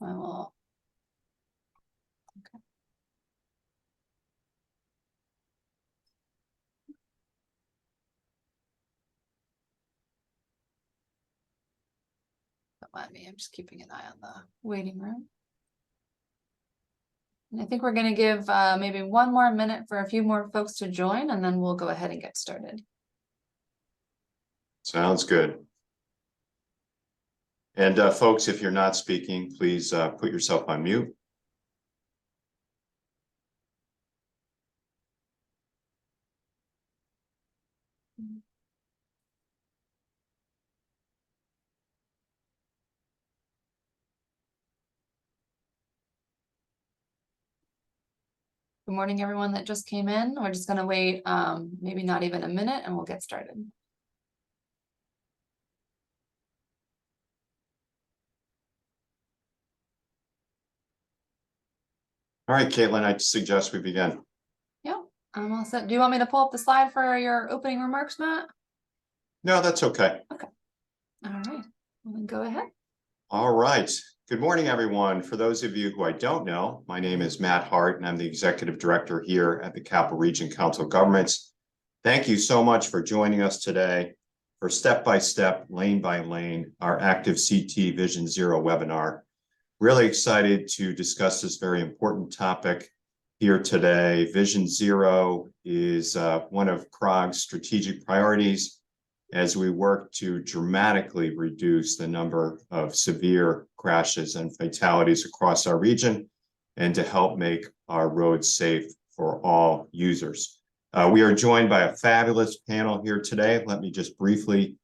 I will. Okay. Don't mind me, I'm just keeping an eye on the waiting room. And I think we're going to give maybe one more minute for a few more folks to join, and then we'll go ahead and get started. Sounds good. And folks, if you're not speaking, please put yourself on mute. Good morning, everyone that just came in. We're just going to wait maybe not even a minute and we'll get started. All right, Caitlin, I suggest we begin. Yeah, I'm all set. Do you want me to pull up the slide for your opening remarks, Matt? No, that's okay. Okay. All right, well, then go ahead. All right. Good morning, everyone. For those of you who I don't know, my name is Matt Hart, and I'm the Executive Director here at the Capital Region Council of Governments. Thank you so much for joining us today for step-by-step, lane-by-lane, our ActiveCT Vision Zero webinar. Really excited to discuss this very important topic here today. Vision Zero is one of CRCOG's strategic priorities as we work to dramatically reduce the number of severe crashes and fatalities across our region and to help make our roads safe for all users. We are joined by a fabulous panel here today. Let me just briefly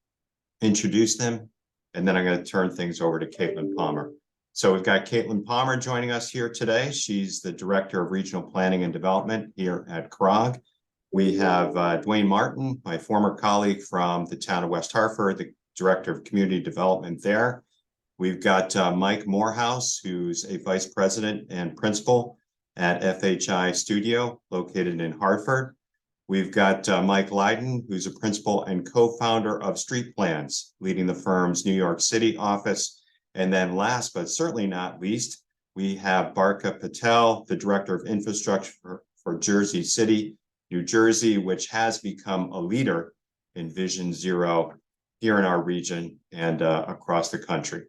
introduce them, and then I'm going to turn things over to Caitlin Palmer. So we've got Caitlin Palmer joining us here today. She's the Director of Regional Planning and Development here at CRCOG. We have Duane Martin, my former colleague from the town of West Hartford, the Director of Community Development there. We've got Mike Morehouse, who's a Vice President and Principal at FHI Studio, located in Hartford. We've got Mike Lydon, who's a Principal and Co-Founder of Street Plans, leading the firm's New York City office. And then last, but certainly not least, we have Barkha Patel, the Director of Infrastructure for Jersey City, New Jersey, which has become a leader in Vision Zero here in our region and across the country.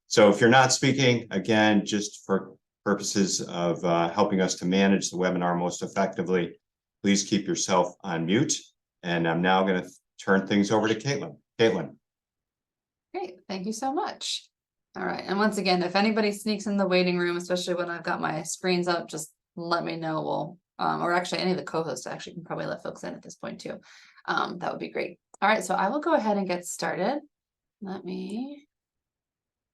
So if you're not speaking, again, just for purposes of helping us to manage the webinar most effectively, please keep yourself on mute. And I'm now going to turn things over to Caitlin. Caitlin. Great, thank you so much. All right, and once again, if anybody sneaks in the waiting room, especially when I've got my screens up, just let me know. We'll or actually any of the co-hosts actually can probably let folks in at this point too. That would be great. All right, so I will go ahead and get started. Let me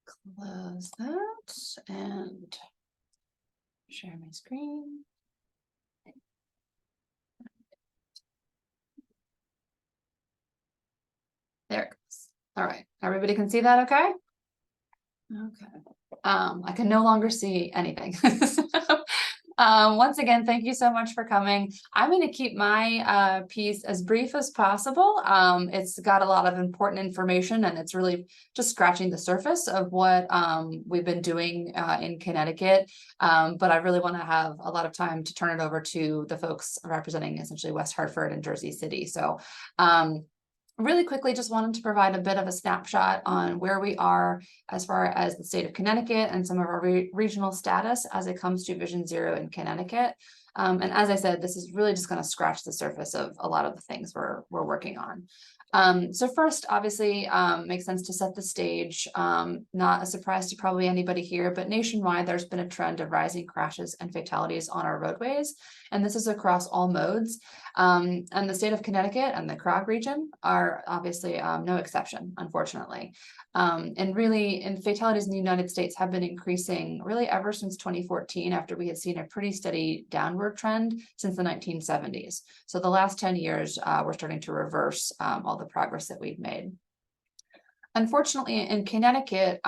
close that and share my screen. There it goes. All right, everybody can see that okay? Okay. I can no longer see anything. Once again, thank you so much for coming. I'm going to keep my piece as brief as possible. It's got a lot of important information, and it's really just scratching the surface of what we've been doing in Connecticut. But I really want to have a lot of time to turn it over to the folks representing essentially West Hartford and Jersey City. So really quickly, just wanted to provide a bit of a snapshot on where we are as far as the state of Connecticut and some of our regional status as it comes to Vision Zero in Connecticut. And as I said, this is really just going to scratch the surface of a lot of the things we're working on. So first, obviously, makes sense to set the stage. Not a surprise to probably anybody here, but nationwide, there's been a trend of rising crashes and fatalities on our roadways. And this is across all modes. And the state of Connecticut and the CRCOG region are obviously no exception, unfortunately. And really, fatalities in the United States have been increasing really ever since 2014, after we had seen a pretty steady downward trend since the 1970s. So the last 10 years, we're starting to reverse all the progress that we've made. Unfortunately, in Connecticut,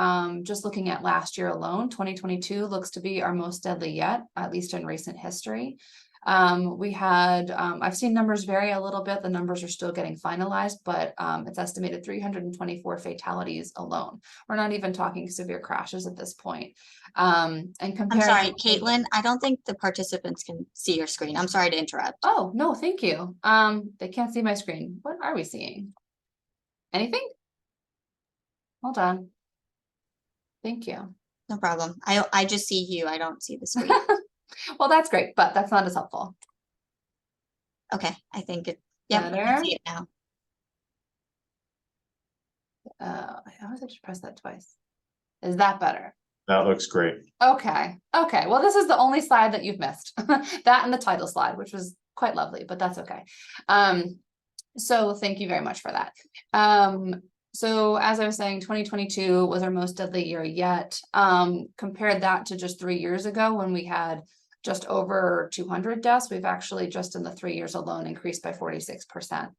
just looking at last year alone, 2022 looks to be our most deadly yet, at least in recent history. We had, I've seen numbers vary a little bit. The numbers are still getting finalized, but it's estimated 324 fatalities alone. We're not even talking severe crashes at this point. And I'm compared. sorry, Caitlin, I don't think the participants can see your screen. I'm sorry to interrupt. Oh, no, thank you. They can't see my screen. What are we seeing? Anything? Hold on. Thank you. No problem. I just see you. I don't see the screen. Well, that's great, but that's not as helpful. Okay, I think it, yep, I Better. can see it now. I always have to press that twice. Is that better? That looks great. Okay. Okay. Well, this is the only slide that you've missed. That and the title slide, which was quite lovely, but that's okay. So thank you very much for that. So as I was saying, 2022 was our most deadly year yet. Compared that to just 3 years ago when we had just over 200 deaths, we've actually just in the 3 years alone increased by 46%.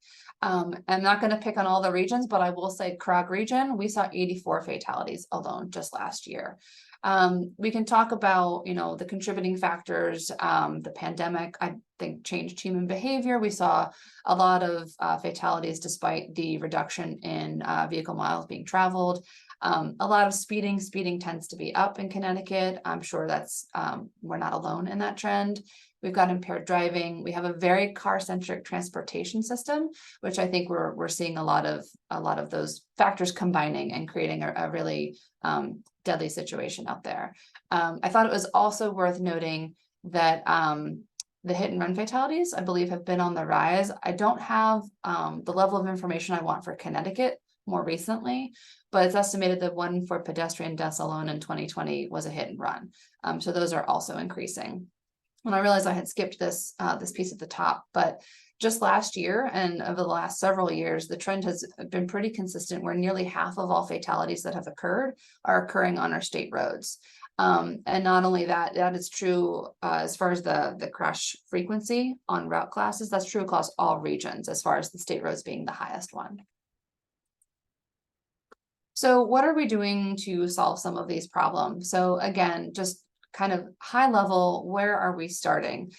I'm not going to pick on all the regions, but I will say CRCOG region, we saw 84 fatalities alone just last year. We can talk about, you know, the contributing factors. The pandemic, I think, changed human behavior. We saw a lot of fatalities despite the reduction in vehicle miles being traveled. A lot of speeding. Speeding tends to be up in Connecticut. I'm sure that's we're not alone in that trend. We've got impaired driving. We have a very car-centric transportation system, which I think we're seeing a lot of those factors combining and creating a really deadly situation out there. I thought it was also worth noting that the hit and run fatalities, I believe, have been on the rise. I don't have the level of information I want for Connecticut more recently, but it's estimated that 1 for pedestrian deaths alone in 2020 was a hit and run. So those are also increasing. And I realized I had skipped this piece at the top, but just last year and over the last several years, the trend has been pretty consistent where nearly half of all fatalities that have occurred are occurring on our state roads. And not only that, that is true as far as the crash frequency on route classes, that's true across all regions as far as the state roads being the highest one. So what are we doing to solve some of these problems? So again, just kind of high level, where are we starting?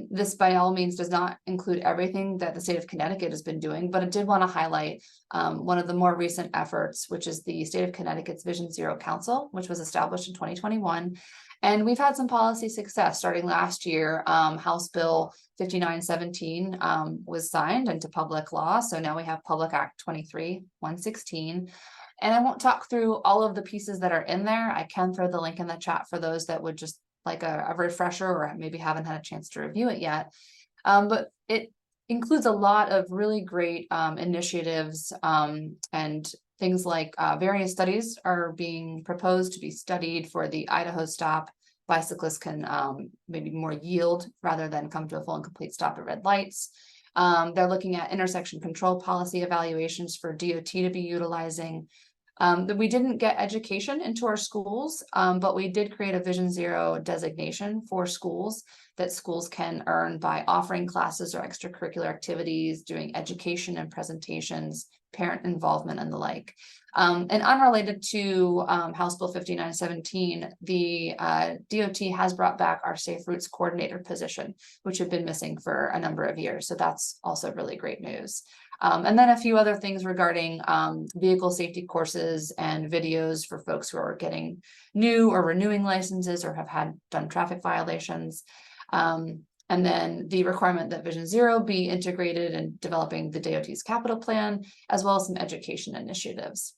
This by all means does not include everything that the state of Connecticut has been doing, but I did want to highlight one of the more recent efforts, which is the state of Connecticut's Vision Zero Council, which was established in 2021. And we've had some policy success starting last year. House Bill 5917 was signed into public law. So now we have Public Act 23-116. And I won't talk through all of the pieces that are in there. I can throw the link in the chat for those that would just like a refresher or maybe haven't had a chance to review it yet. But it includes a lot of really great initiatives and things like various studies are being proposed to be studied for the Idaho stop. Bicyclists can maybe more yield rather than come to a full and complete stop at red lights. They're looking at intersection control policy evaluations for DOT to be utilizing. That we didn't get education into our schools, but we did create a Vision Zero designation for schools that schools can earn by offering classes or extracurricular activities, doing education and presentations, parent involvement and the like. And unrelated to House Bill 5917, the DOT has brought back our Safe Routes Coordinator position, which had been missing for a number of years. So that's also really great news. And then a few other things regarding vehicle safety courses and videos for folks who are getting new or renewing licenses or have done traffic violations. And then the requirement that Vision Zero be integrated in developing the DOT's capital plan, as well as some education initiatives.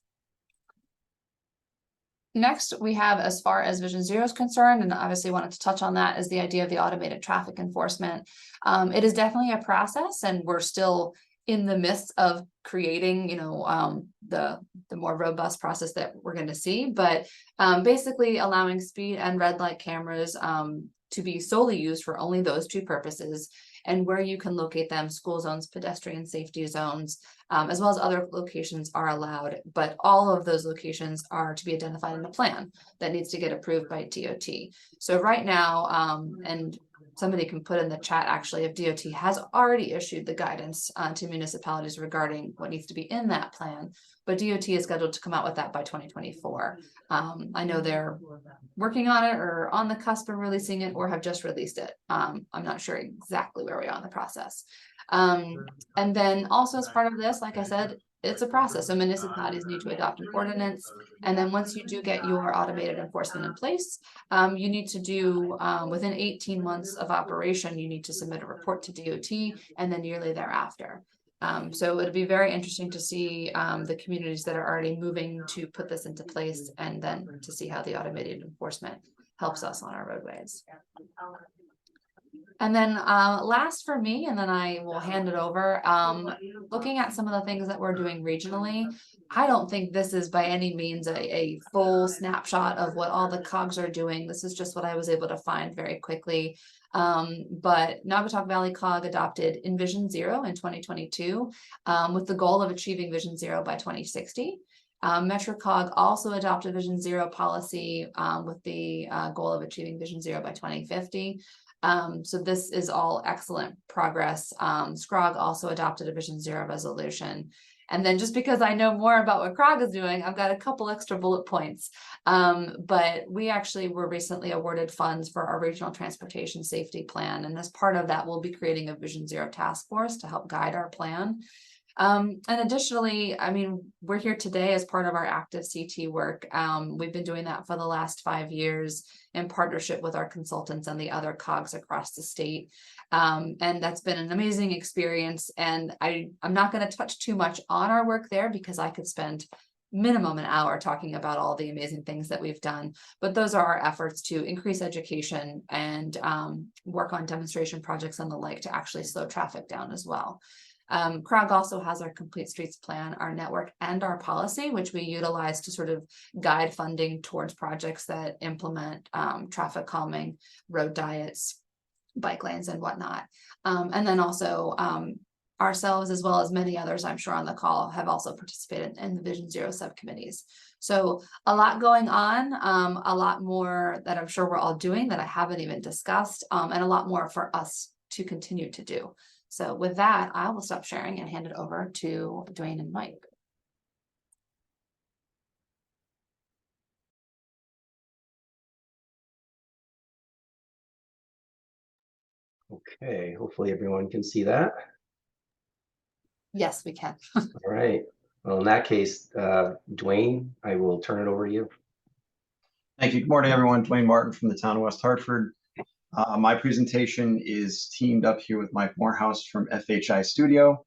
Next, we have, as far as Vision Zero is concerned, and obviously wanted to touch on that, is the idea of the automated traffic enforcement. It is definitely a process, and we're still in the midst of creating, you know, the more robust process that we're going to see, but basically allowing speed and red light cameras to be solely used for only those two purposes, and where you can locate them, school zones, pedestrian safety zones, as well as other locations are allowed, but all of those locations are to be identified in a plan that needs to get approved by DOT. So right now, and somebody can put in the chat actually if DOT has already issued the guidance to municipalities regarding what needs to be in that plan. but DOT is scheduled to come out with that by 2024. I know they're working on it or on the cusp of releasing it or have just released it. I'm not sure exactly where we are in the process. And then also as part of this, like I said, it's a process. So municipalities need to adopt an ordinance. And then once you do get your automated enforcement in place, you need to do, within 18 months of operation, you need to submit a report to DOT and then yearly thereafter. So it'd be very interesting to see the communities that are already moving to put this into place and then to see how the automated enforcement helps us on our roadways. And then last for me, and then I will hand it over, looking at some of the things that we're doing regionally, I don't think this is by any means a full snapshot of what all the COGs are doing. This is just what I was able to find very quickly. But Naugatuck Valley COG adopted Envision Zero in 2022 with the goal of achieving Vision Zero by 2060. Metro COG also adopted Vision Zero policy with the goal of achieving Vision Zero by 2050. So this is all excellent progress. CRCOG also adopted a Vision Zero resolution. And then just because I know more about what CRCOG is doing, I've got a couple extra bullet points. But we actually were recently awarded funds for our regional transportation safety plan. And as part of that, we'll be creating a Vision Zero task force to help guide our plan. And additionally, I mean, we're here today as part of our ActiveCT work. We've been doing that for the last 5 years in partnership with our consultants and the other COGs across the state. And that's been an amazing experience. And I'm not going to touch too much on our work there because I could spend minimum an hour talking about all the amazing things that we've done. But those are our efforts to increase education and work on demonstration projects and the like to actually slow traffic down as well. CROG also has our complete streets plan, our network, and our policy, which we utilize to sort of guide funding towards projects that implement traffic calming, road diets, bike lanes, and whatnot. And then also ourselves, as well as many others I'm sure on the call, have also participated in the Vision Zero subcommittees. So a lot going on, a lot more that I'm sure we're all doing that I haven't even discussed, and a lot more for us to continue to do. So with that, I will stop sharing and hand it over to Duane and Mike. Okay, hopefully everyone can see that. Yes, we can. All right. Well, in that case, Duane, I will turn it over to you. Thank you. Good morning, everyone. Duane Martin from the town of West Hartford. My presentation is teamed up here with Mike Morehouse from FHI Studio.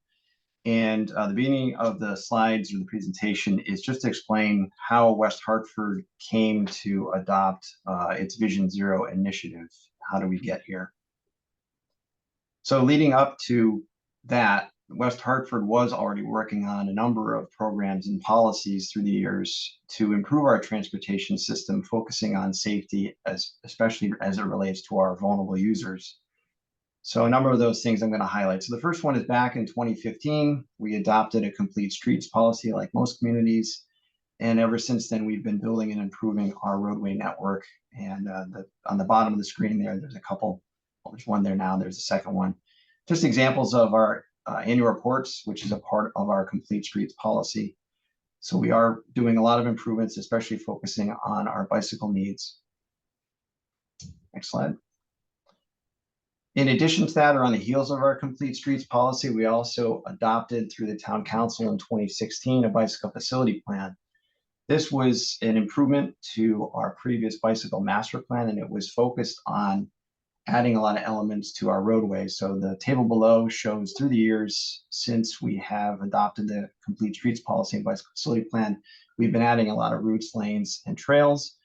And the beginning of the slides or the presentation is just to explain how West Hartford came to adopt its Vision Zero initiative. How do we get here? So leading up to that, West Hartford was already working on a number of programs and policies through the years to improve our transportation system, focusing on safety, especially as it relates to our vulnerable users. So a number of those things I'm going to highlight. So the first one is back in 2015, we adopted a complete streets policy like most communities. And ever since then, we've been building and improving our roadway network. And on the bottom of the screen there, there's a couple, well, there's one there now, there's a second one. Just examples of our annual reports, which is a part of our complete streets policy. So we are doing a lot of improvements, especially focusing on our bicycle needs. Next slide. In addition to that, or on the heels of our complete streets policy, we also adopted through the town council in 2016 a bicycle facility plan. This was an improvement to our previous bicycle master plan, and it was focused on adding a lot of elements to our roadways. So the table below shows through the years since we have adopted the complete streets policy and bicycle facility plan, we've been adding a lot of routes, lanes, and trails.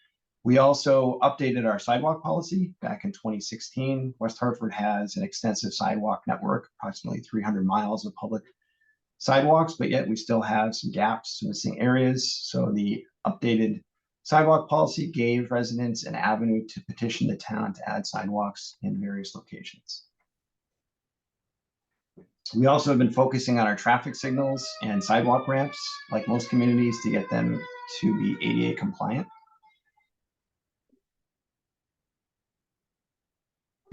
We also updated our sidewalk policy back in 2016. West Hartford has an extensive sidewalk network, approximately 300 miles of public sidewalks, but yet we still have some gaps, some missing areas. So the updated sidewalk policy gave residents an avenue to petition the town to add sidewalks in various locations. We also have been focusing on our traffic signals and sidewalk ramps, like most communities, to get them to be ADA compliant.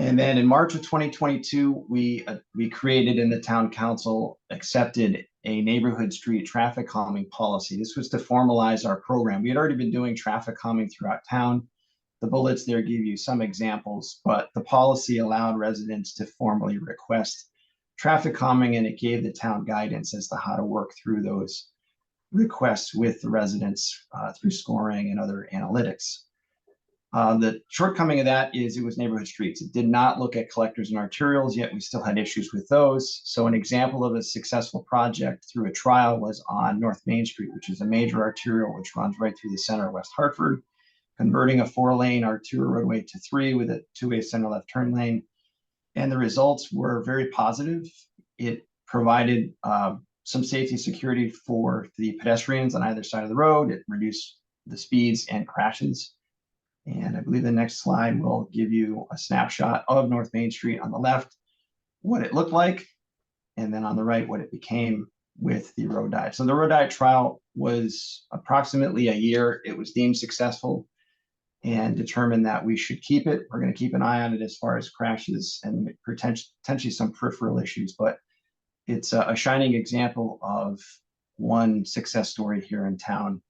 And then in March of 2022, we created and the town council accepted a neighborhood street traffic calming policy. This was to formalize our program. We had already been doing traffic calming throughout town. The bullets there give you some examples, but the policy allowed residents to formally request traffic calming, and it gave the town guidance as to how to work through those requests with the residents through scoring and other analytics. The shortcoming of that is it was neighborhood streets. It did not look at collectors and arterials, yet we still had issues with those. So an example of a successful project through a trial was on North Main Street, which is a major arterial which runs right through the center of West Hartford, converting a 4-lane arterial roadway to 3 with a 2-way center left turn lane. And the results were very positive. It provided some safety security for the pedestrians on either side of the road. It reduced the speeds and crashes. And I believe the next slide will give you a snapshot of North Main Street on the left, what it looked like, and then on the right, what it became with the road diet. So the road diet trial was approximately a year. It was deemed successful and determined that we should keep it. We're going to keep an eye on it as far as crashes and potentially some peripheral issues, but it's a shining example of one success story here in town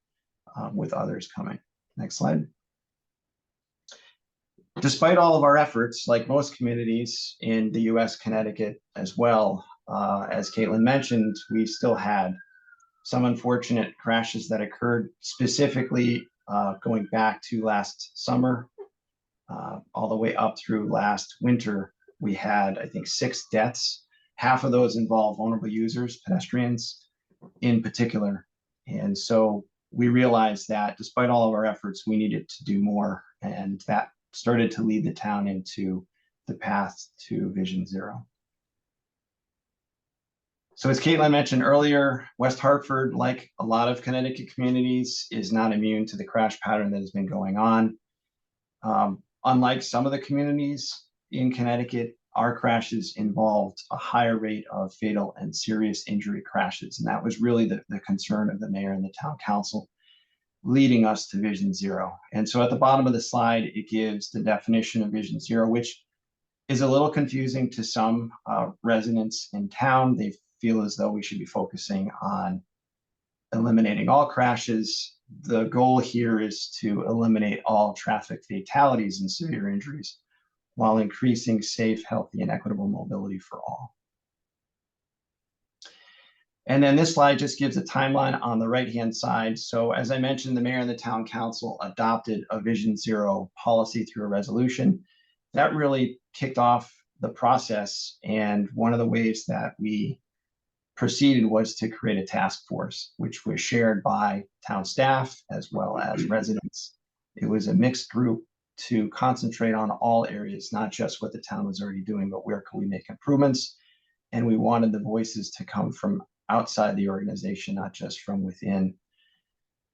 with others coming. Next slide. Despite all of our efforts, like most communities in the US, Connecticut as well, as Caitlin mentioned, we still had some unfortunate crashes that occurred, specifically going back to last summer, all the way up through last winter. We had, I think, 6 deaths. Half of those involve vulnerable users, pedestrians in particular. And so we realized that despite all of our efforts, we needed to do more. And that started to lead the town into the path to Vision Zero. So as Caitlin mentioned earlier, West Hartford, like a lot of Connecticut communities, is not immune to the crash pattern that has been going on. Unlike some of the communities in Connecticut, our crashes involved a higher rate of fatal and serious injury crashes. And that was really the concern of the mayor and the town council, leading us to Vision Zero. And so at the bottom of the slide, it gives the definition of Vision Zero, which is a little confusing to some residents in town. They feel as though we should be focusing on eliminating all crashes. The goal here is to eliminate all traffic fatalities and severe injuries while increasing safe, healthy, and equitable mobility for all. And then this slide just gives a timeline on the right-hand side. So as I mentioned, the mayor and the town council adopted a Vision Zero policy through a resolution. That really kicked off the process. And one of the ways that we proceeded was to create a task force, which was shared by town staff as well as residents. It was a mixed group to concentrate on all areas, not just what the town was already doing, but where can we make improvements? And we wanted the voices to come from outside the organization, not just from within.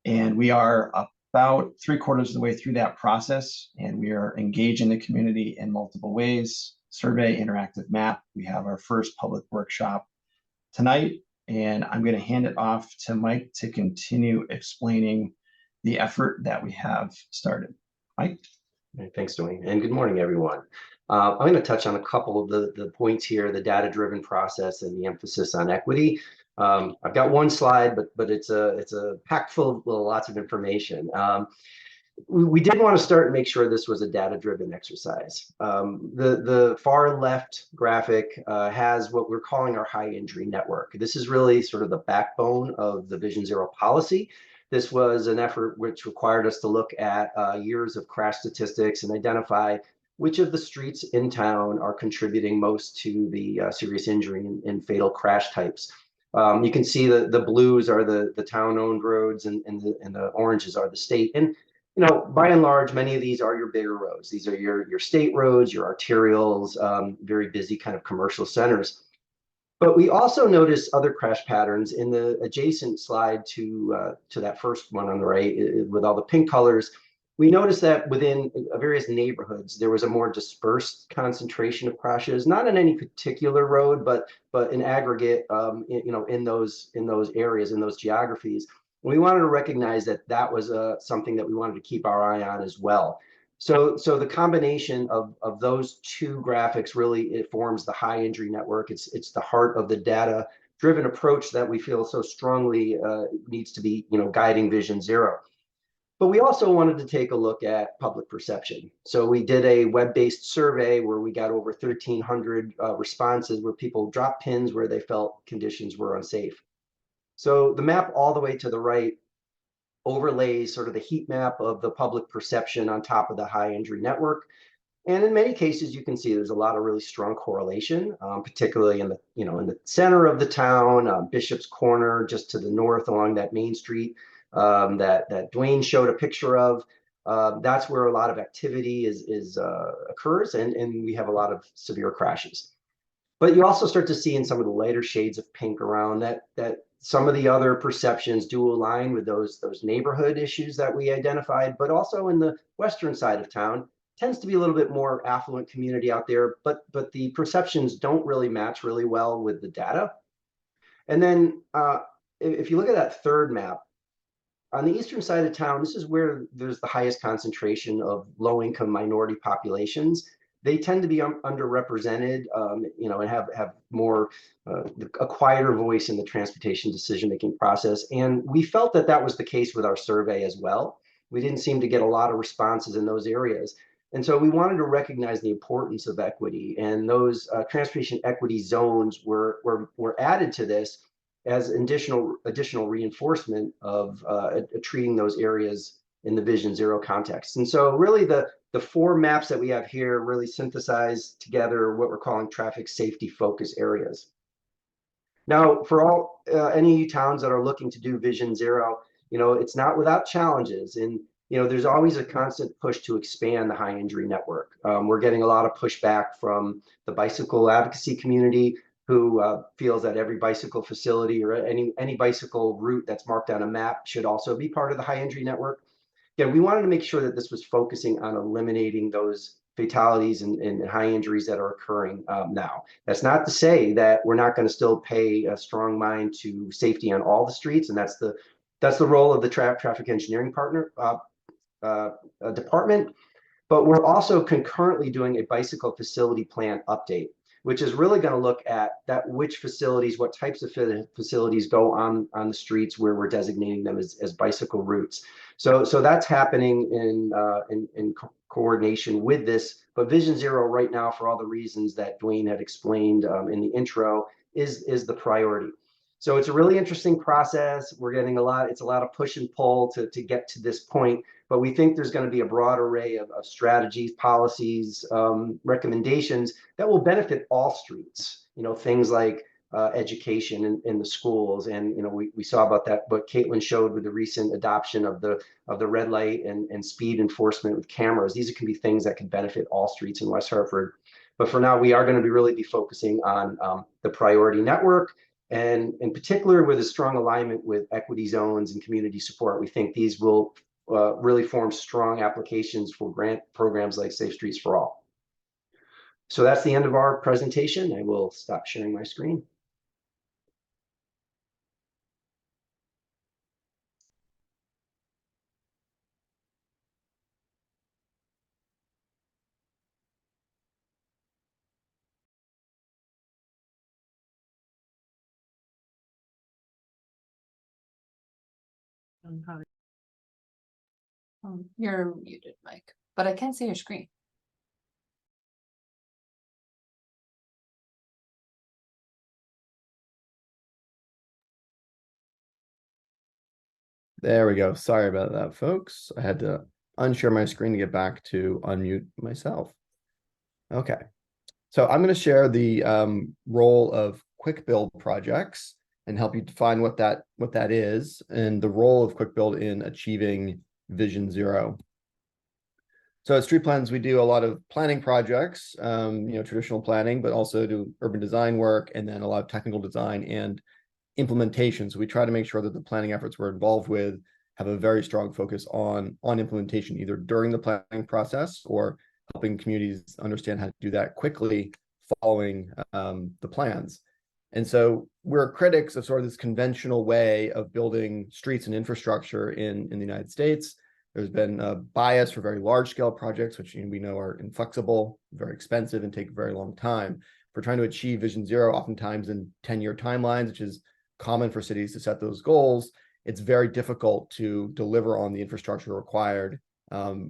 And we are about 3/4 of the way through that process, and we are engaging the community in multiple ways: survey, interactive map. We have our first public workshop tonight, and I'm going to hand it off to Mike to continue explaining the effort that we have started. Mike? Thanks, Duane, and good morning, everyone. I'm going to touch on a couple of the points here, the data-driven process and the emphasis on equity. I've got one slide, but it's a packed full of lots of information. We did want to start and make sure this was a data-driven exercise. The far left graphic has what we're calling our high injury network. This is really sort of the backbone of the Vision Zero policy. This was an effort which required us to look at years of crash statistics and identify which of the streets in town are contributing most to the serious injury and fatal crash types. You can see the blues are the town-owned roads, and the oranges are the state. And you know, by and large, many of these are your bigger roads. These are your state roads, your arterials, very busy kind of commercial centers. But we also notice other crash patterns in the adjacent slide to that first one on the right with all the pink colors. We noticed that within various neighborhoods, there was a more dispersed concentration of crashes, not in any particular road, but in aggregate, in those areas, in those geographies. We wanted to recognize that was something that we wanted to keep our eye on as well. So the combination of those two graphics really, it forms the high injury network. It's the heart of the data driven approach that we feel so strongly needs to be, guiding Vision Zero. But we also wanted to take a look at public perception. So we did a web-based survey where we got over 1,300 responses where people dropped pins where they felt conditions were unsafe. So the map all the way to the right overlays sort of the heat map of the public perception on top of the high injury network. And in many cases, you can see there's a lot of really strong correlation, particularly in the, in the center of the town, Bishop's Corner, just to the north along that main street that Duane showed a picture of. That's where a lot of activity occurs, and we have a lot of severe crashes. But you also start to see in some of the lighter shades of pink around that some of the other perceptions do align with those neighborhood issues that we identified, but also in the western side of town tends to be a little bit more affluent community out there, but the perceptions don't really match really well with the data. And then if you look at that third map, on the eastern side of town, this is where there's the highest concentration of low-income minority populations. They tend to be underrepresented, and have more a quieter voice in the transportation decision-making process. And we felt that that was the case with our survey as well. We didn't seem to get a lot of responses in those areas. And so we wanted to recognize the importance of equity, and those transportation equity zones were added to this as additional reinforcement of treating those areas in the Vision Zero context. And so really the four maps that we have here really synthesize together what we're calling traffic safety focus areas. Now, for all any towns that are looking to do Vision Zero, it's not without challenges. And there's always a constant push to expand the high injury network. We're getting a lot of pushback from the bicycle advocacy community, who feels that every bicycle facility or any bicycle route that's marked on a map should also be part of the high injury network. Yeah, we wanted to make sure that this was focusing on eliminating those fatalities and high injuries that are occurring now. That's not to say that we're not going to still pay a strong mind to safety on all the streets, and that's the role of the traffic engineering department. But we're also concurrently doing a bicycle facility plan update, which is really going to look at which facilities, what types of facilities go on the streets where we're designating them as bicycle routes. So that's happening in coordination with this. But Vision Zero right now, for all the reasons that Duane had explained in the intro, is the priority. So it's a really interesting process. We're getting it's a lot of push and pull to get to this point, but we think there's going to be a broad array of strategies, policies, recommendations that will benefit all streets. Things like education in the schools, and we saw about that what Caitlin showed with the recent adoption of the red light and speed enforcement with cameras. These can be things that can benefit all streets in West Hartford. But for now, we are going to really be focusing on the priority network. And in particular, with a strong alignment with equity zones and community support, we think these will really form strong applications for grant programs like Safe Streets for All. So that's the end of our presentation. I will stop sharing my screen. You're muted, Mike, but I can see your screen. There we go. Sorry about that, folks. I had to unshare my screen to get back to unmute myself. Okay. So I'm going to share the role of quick build projects and help you define what that is and the role of quick build in achieving Vision Zero. So at Street Plans, we do a lot of planning projects, traditional planning, but also do urban design work, and then a lot of technical design and implementation. So we try to make sure that the planning efforts we're involved with have a very strong focus on implementation, either during the planning process or helping communities understand how to do that quickly following the plans. And so we're critics of sort of this conventional way of building streets and infrastructure in the United States. There's been a bias for very large scale projects, which we know are inflexible, very expensive, and take a very long time. For trying to achieve Vision Zero, oftentimes in 10-year timelines, which is common for cities to set those goals, it's very difficult to deliver on the infrastructure required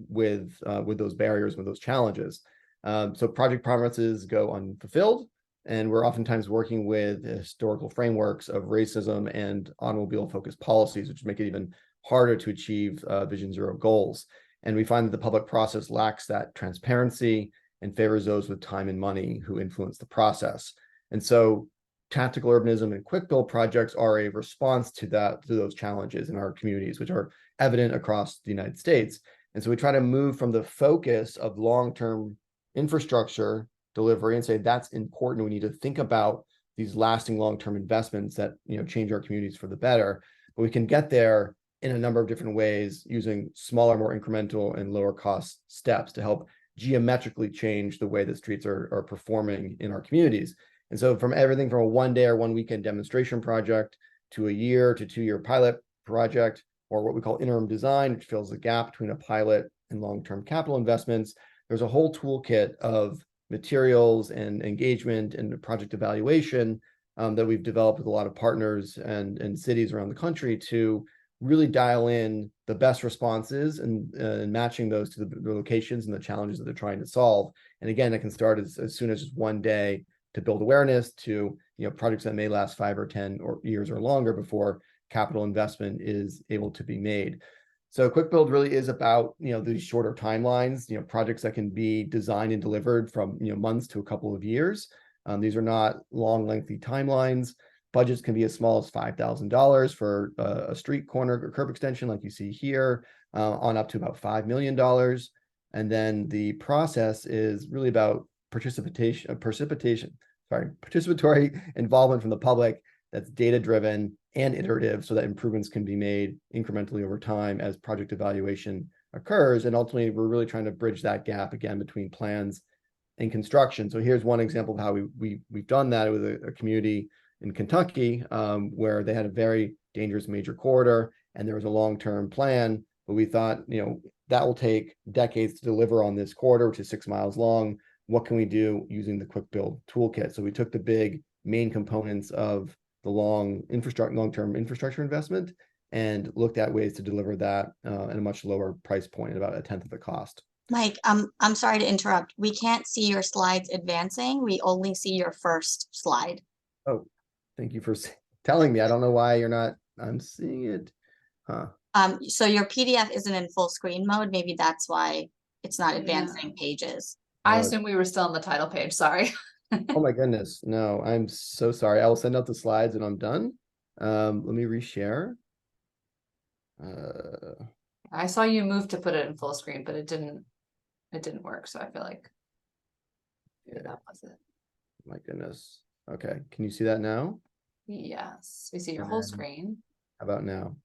with those barriers, with those challenges. So project promises go unfulfilled, and we're oftentimes working with historical frameworks of racism and automobile-focused policies, which make it even harder to achieve Vision Zero goals. And we find that the public process lacks that transparency and favors those with time and money who influence the process. And so tactical urbanism and quick build projects are a response to those challenges in our communities, which are evident across the United States. And so we try to move from the focus of long-term infrastructure delivery and say that's important. We need to think about these lasting long-term investments that change our communities for the better. But we can get there in a number of different ways using smaller, more incremental and lower cost steps to help geometrically change the way the streets are performing in our communities. And so from everything from a 1-day or 1-weekend demonstration project to a 1 to 2-year pilot project, or what we call interim design, which fills the gap between a pilot and long-term capital investments, there's a whole toolkit of materials and engagement and project evaluation that we've developed with a lot of partners and cities around the country to really dial in the best responses and matching those to the locations and the challenges that they're trying to solve. And again, it can start as soon as just 1 day to build awareness to projects that may last 5 or 10 years or longer before capital investment is able to be made. So quick build really is about these shorter timelines, projects that can be designed and delivered from months to a couple of years. These are not long, lengthy timelines. Budgets can be as small as $5,000 for a street corner or curb extension like you see here, on up to about $5 million. And then the process is really about participatory involvement from the public that's data-driven and iterative so that improvements can be made incrementally over time as project evaluation occurs. And ultimately, we're really trying to bridge that gap again between plans and construction. So here's one example of how we've done that with a community in Kentucky, where they had a very dangerous major corridor and there was a long-term plan, but we thought, that will take decades to deliver on this corridor, which is 6 miles long. What can we do using the quick build toolkit? So we took the big main components of the long-term infrastructure investment and looked at ways to deliver that at a much lower price point, at about 1/10 of the cost. Mike, I'm sorry to interrupt. We can't see your slides advancing. We only see your first slide. Oh, thank you for telling me. I don't know why I'm seeing it. Huh. So your PDF isn't in full screen mode. Maybe that's why it's not advancing pages. I assume we were still on the title page. Sorry. Oh my goodness. No, I'm so sorry. I will send out the slides and I'm done. Let me reshare. I saw you move to put it in full screen, but it didn't work. So I feel like maybe that was it. My goodness. Okay. Can you see that now? Yes. We see your whole screen. How about now?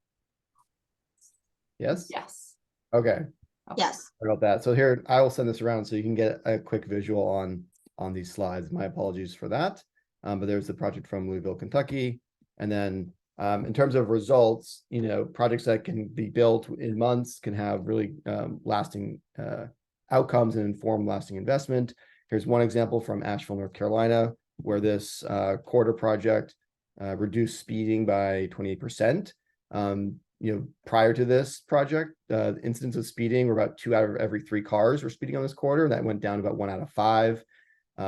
Yes? Yes. Okay. Yes. Sorry about that. So here, I will send this around so you can get a quick visual on these slides. My apologies for that. But there's the project from Louisville, Kentucky. And then in terms of results, projects that can be built in months can have really lasting outcomes and inform lasting investment. Here's one example from Asheville, North Carolina, where this corridor project reduced speeding by 28%. Prior to this project, incidents of speeding were about 2 out of every 3 cars were speeding on this corridor, and that went down to about 1 out of 5.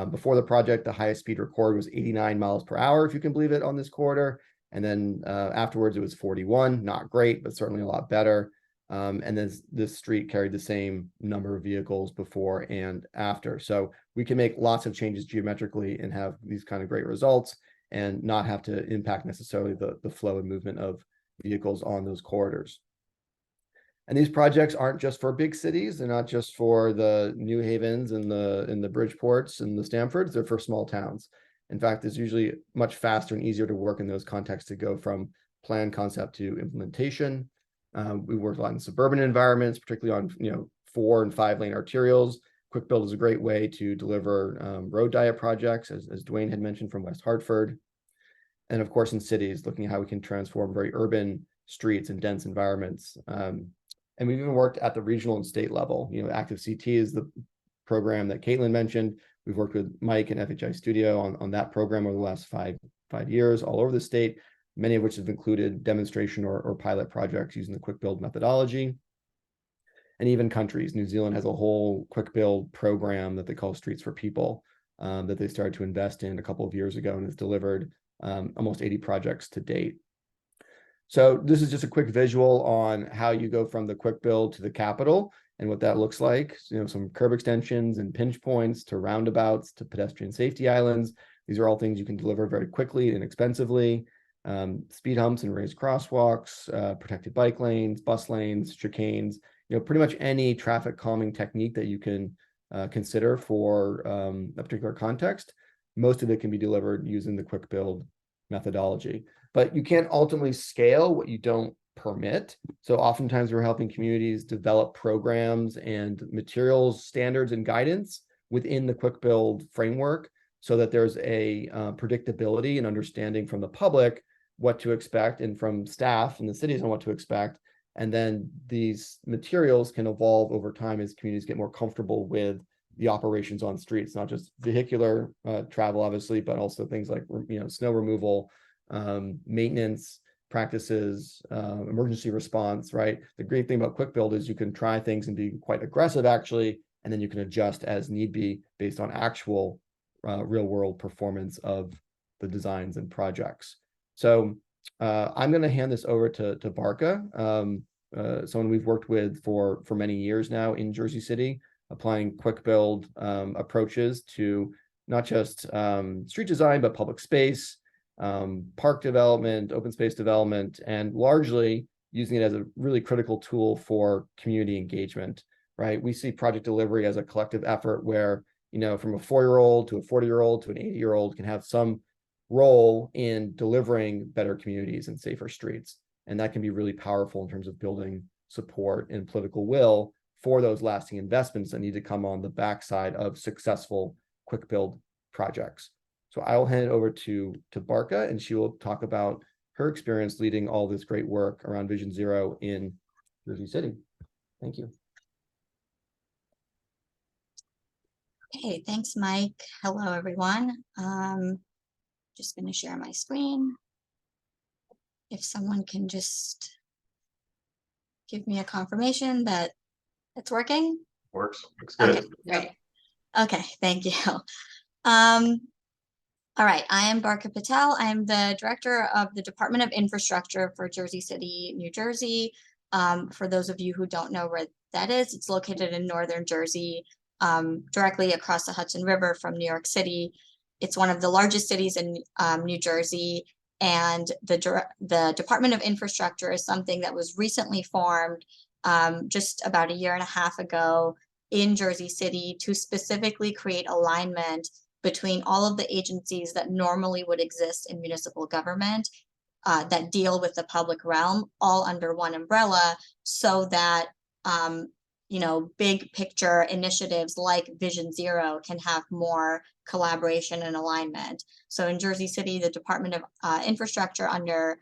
Before the project, the highest speed recorded was 89 miles per hour, if you can believe it, on this corridor. And then afterwards, it was 41, not great, but certainly a lot better. And then this street carried the same number of vehicles before and after. So we can make lots of changes geometrically and have these kind of great results and not have to impact necessarily the flow and movement of vehicles on those corridors. And these projects aren't just for big cities. They're not just for the New Havens and the Bridgeports and the Stamfords. They're for small towns. In fact, it's usually much faster and easier to work in those contexts to go from plan concept to implementation. We work a lot in suburban environments, particularly on 4 and 5 lane arterials. Quick build is a great way to deliver road diet projects, as Duane had mentioned, from West Hartford. And of course, in cities, looking at how we can transform very urban streets and dense environments. And we've even worked at the regional and state level. You know, ActiveCT is the program that Caitlin mentioned. We've worked with Mike and FHI Studio on that program over the last five years all over the state, many of which have included demonstration or pilot projects using the quick build methodology. And even countries. New Zealand has a whole quick build program that they call Streets for People that they started to invest in a couple of years ago and has delivered almost 80 projects to date. So this is just a quick visual on how you go from the quick build to the capital and what that looks like. You know, some curb extensions and pinch points to roundabouts to pedestrian safety islands. These are all things you can deliver very quickly and inexpensively. Speed humps and raised crosswalks, protected bike lanes, bus lanes, chicanes, you know, pretty much any traffic calming technique that you can consider for a particular context. Most of it can be delivered using the quick build methodology, but you can't ultimately scale what you don't permit. So oftentimes we're helping communities develop programs and materials, standards, and guidance within the quick build framework so that there's a predictability and understanding from the public what to expect and from staff in the cities on what to expect. And then these materials can evolve over time as communities get more comfortable with the operations on streets, not just vehicular travel, obviously, but also things like, you know, snow removal, maintenance practices, emergency response, right? The great thing about quick build is you can try things and be quite aggressive actually, and then you can adjust as need be based on actual real world performance of the designs and projects. So I'm going to hand this over to Barkha, someone we've worked with for many years now in Jersey City, applying quick build approaches to not just street design, but public space, park development, open space development, and largely using it as a really critical tool for community engagement, right? We see project delivery as a collective effort where, you know, from a 4-year-old to a 40-year-old to an 80-year-old can have some role in delivering better communities and safer streets. And that can be really powerful in terms of building support and political will for those lasting investments that need to come on the backside of successful quick build projects. So I will hand it over to Barkha, and she will talk about her experience leading all this great work around Vision Zero in Jersey City. Thank you. Okay, thanks, Mike. Hello, everyone. Just going to share my screen. If someone can just give me a confirmation that it's working. Works. Looks good. Okay, great. Okay, thank you. All right, I am Barkha Patel. I'm the director of the Department of Infrastructure for Jersey City, New Jersey. For those of you who don't know where that is, it's located in northern Jersey, directly across the Hudson River from New York City. It's one of the largest cities in New Jersey, and the Department of Infrastructure is something that was recently formed just about a year and a half ago in Jersey City to specifically create alignment between all of the agencies that normally would exist in municipal government that deal with the public realm, all under one umbrella, so that you know, big picture initiatives like Vision Zero can have more collaboration and alignment. So in Jersey City, the Department of Infrastructure under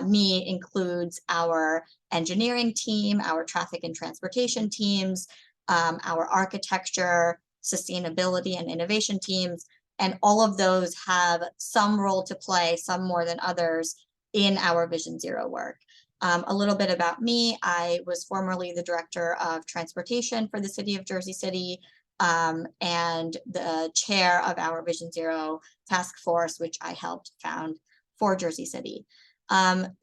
me includes our engineering team, our traffic and transportation teams, our architecture, sustainability and innovation teams, and all of those have some role to play, some more than others, in our Vision Zero work. A little bit about me. I was formerly the director of transportation for the city of Jersey City and the chair of our Vision Zero task force, which I helped found for Jersey City.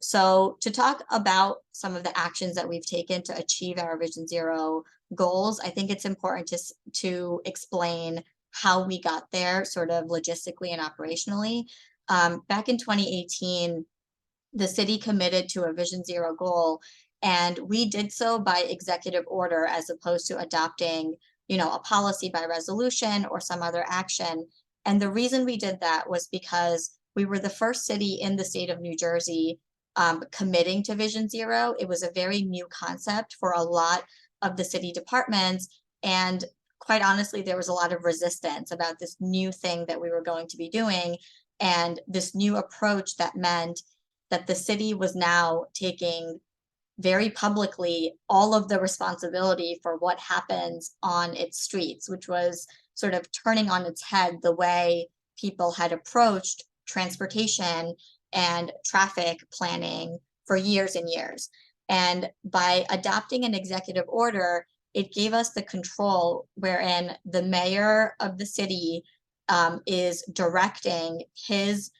So to talk about some of the actions that we've taken to achieve our Vision Zero goals, I think it's important to explain how we got there sort of logistically and operationally. Back in 2018, the city committed to a Vision Zero goal, and we did so by executive order as opposed to adopting, you know, a policy by resolution or some other action. And the reason we did that was because we were the first city in the state of New Jersey committing to Vision Zero. It was a very new concept for a lot of the city departments, and quite honestly, there was a lot of resistance about this new thing that we were going to be doing, and this new approach that meant that the city was now taking very publicly all of the responsibility for what happens on its streets, which was sort of turning on its head the way people had approached transportation and traffic planning for years and years. And by adopting an executive order, it gave us the control wherein the mayor of the city is directing his,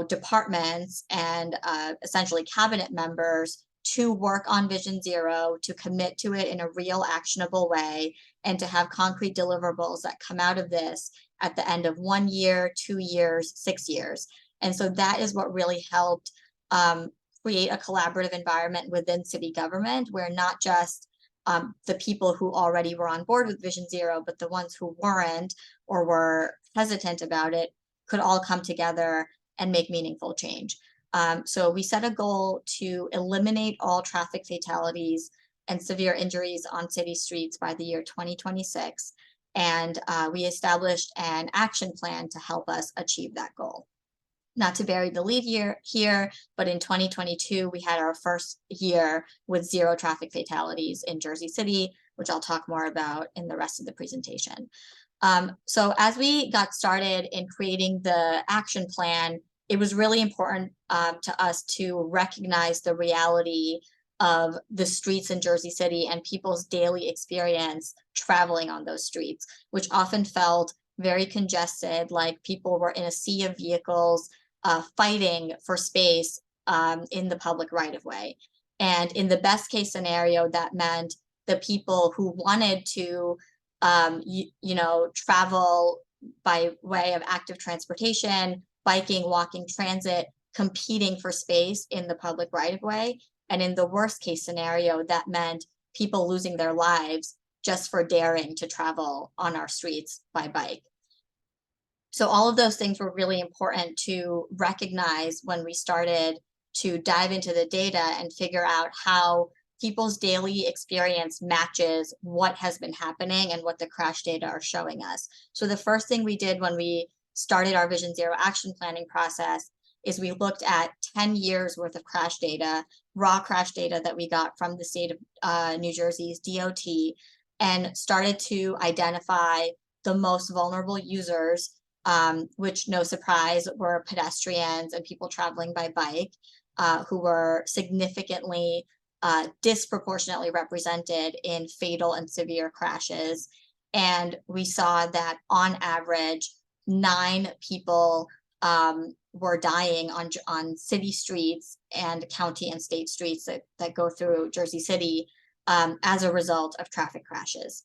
departments and essentially cabinet members to work on Vision Zero, to commit to it in a real actionable way, and to have concrete deliverables that come out of this at the end of 1 year, 2 years, 6 years. And so that is what really helped create a collaborative environment within city government, where not just the people who already were on board with Vision Zero, but the ones who weren't or were hesitant about it could all come together and make meaningful change. So we set a goal to eliminate all traffic fatalities and severe injuries on city streets by the year 2026. And we established an action plan to help us achieve that goal. Not to bury the lead here, but in 2022, we had our first year with 0 traffic fatalities in Jersey City, which I'll talk more about in the rest of the presentation. So as we got started in creating the action plan, it was really important to us to recognize the reality of the streets in Jersey City and people's daily experience traveling on those streets, which often felt very congested, like people were in a sea of vehicles fighting for space in the public right-of-way. And in the best case scenario, that meant the people who wanted to travel by way of active transportation, biking, walking, transit, competing for space in the public right-of-way. And in the worst case scenario, that meant people losing their lives just for daring to travel on our streets by bike. So all of those things were really important to recognize when we started to dive into the data and figure out how people's daily experience matches what has been happening and what the crash data are showing us. So the first thing we did when we started our Vision Zero action planning process is we looked at 10 years worth of crash data, raw crash data that we got from the state of New Jersey's DOT, and started to identify the most vulnerable users, which, no surprise, were pedestrians and people traveling by bike, who were significantly disproportionately represented in fatal and severe crashes. And we saw that on average, 9 people were dying on city streets and county and state streets that go through Jersey City as a result of traffic crashes.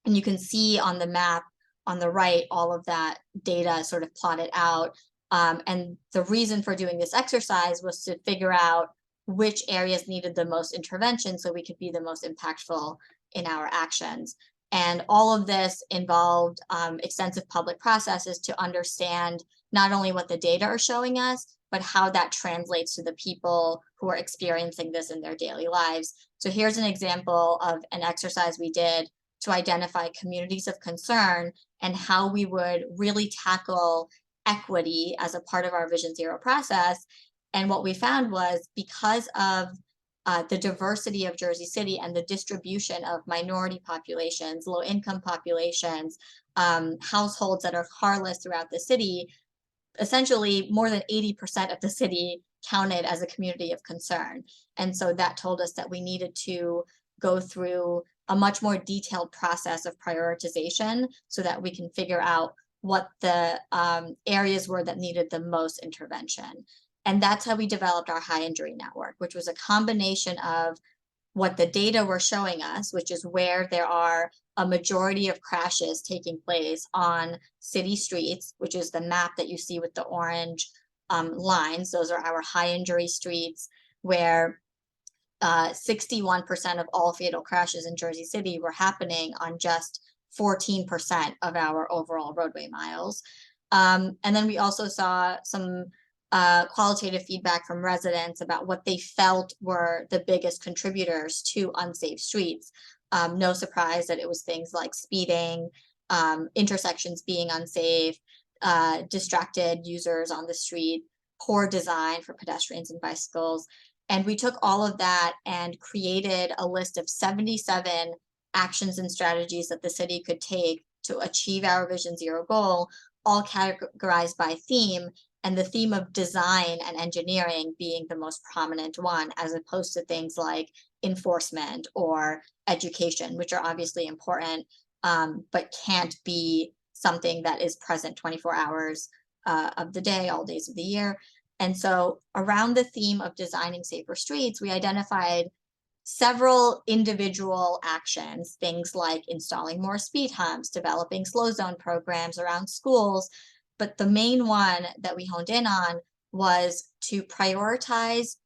And you can see on the map on the right, all of that data sort of plotted out. And the reason for doing this exercise was to figure out which areas needed the most intervention so we could be the most impactful in our actions. And all of this involved extensive public processes to understand not only what the data are showing us, but how that translates to the people who are experiencing this in their daily lives. So here's an example of an exercise we did to identify communities of concern and how we would really tackle equity as a part of our Vision Zero process. And what we found was, because of the diversity of Jersey City and the distribution of minority populations, low-income populations, households that are carless throughout the city, essentially more than 80% of the city counted as a community of concern. And so that told us that we needed to go through a much more detailed process of prioritization so that we can figure out what the areas were that needed the most intervention. And that's how we developed our high injury network, which was a combination of what the data were showing us, which is where there are a majority of crashes taking place on city streets, which is the map that you see with the orange lines. Those are our high injury streets, where 61% of all fatal crashes in Jersey City were happening on just 14% of our overall roadway miles. And then we also saw some qualitative feedback from residents about what they felt were the biggest contributors to unsafe streets. No surprise that it was things like speeding, intersections being unsafe, distracted users on the street, poor design for pedestrians and bicycles. And we took all of that and created a list of 77 actions and strategies that the city could take to achieve our Vision Zero goal, all categorized by theme, and the theme of design and engineering being the most prominent one, as opposed to things like enforcement or education, which are obviously important, but can't be something that is present 24 hours of the day, all days of the year. And so around the theme of designing safer streets, we identified several individual actions, things like installing more speed humps, developing slow zone programs around schools. But the main one that we honed in on was to prioritize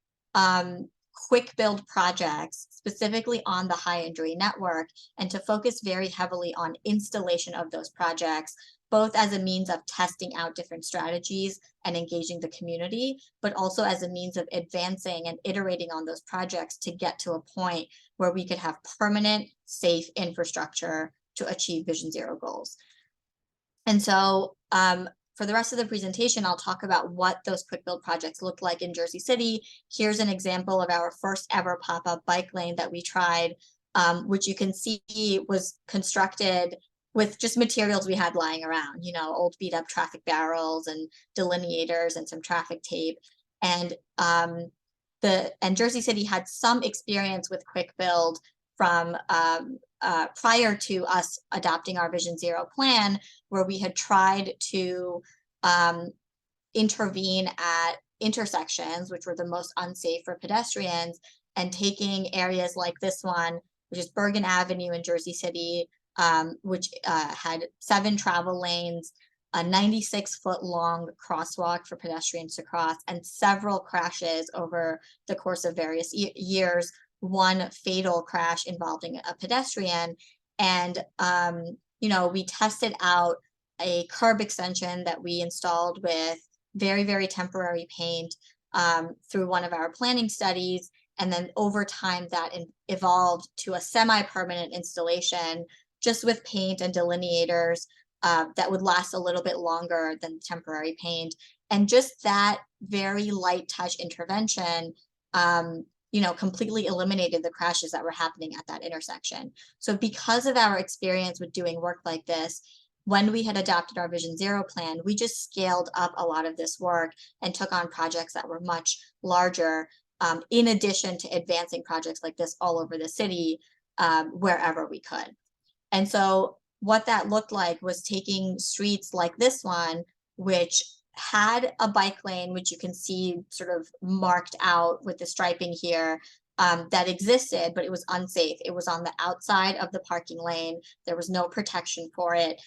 quick build projects, specifically on the high injury network, and to focus very heavily on installation of those projects, both as a means of testing out different strategies and engaging the community, but also as a means of advancing and iterating on those projects to get to a point where we could have permanent, safe infrastructure to achieve Vision Zero goals. And so for the rest of the presentation, I'll talk about what those quick build projects look like in Jersey City. Here's an example of our first ever pop-up bike lane that we tried, which you can see was constructed with just materials we had lying around, old beat up traffic barrels and delineators and some traffic tape. And Jersey City had some experience with quick build from prior to us adopting our Vision Zero plan, where we had tried to intervene at intersections, which were the most unsafe for pedestrians, and taking areas like this one, which is Bergen Avenue in Jersey City, which had 7 travel lanes, a 96-foot long crosswalk for pedestrians to cross, and several crashes over the course of various years, one fatal crash involving a pedestrian. And, we tested out a curb extension that we installed with very, very temporary paint through one of our planning studies. And then over time that evolved to a semi-permanent installation just with paint and delineators that would last a little bit longer than temporary paint. And just that very light touch intervention, completely eliminated the crashes that were happening at that intersection. So because of our experience with doing work like this, when we had adopted our Vision Zero plan, we just scaled up a lot of this work and took on projects that were much larger, in addition to advancing projects like this all over the city, wherever we could. And so what that looked like was taking streets like this one, which had a bike lane, which you can see sort of marked out with the striping here, that existed, but it was unsafe. It was on the outside of the parking lane. There was no protection for it.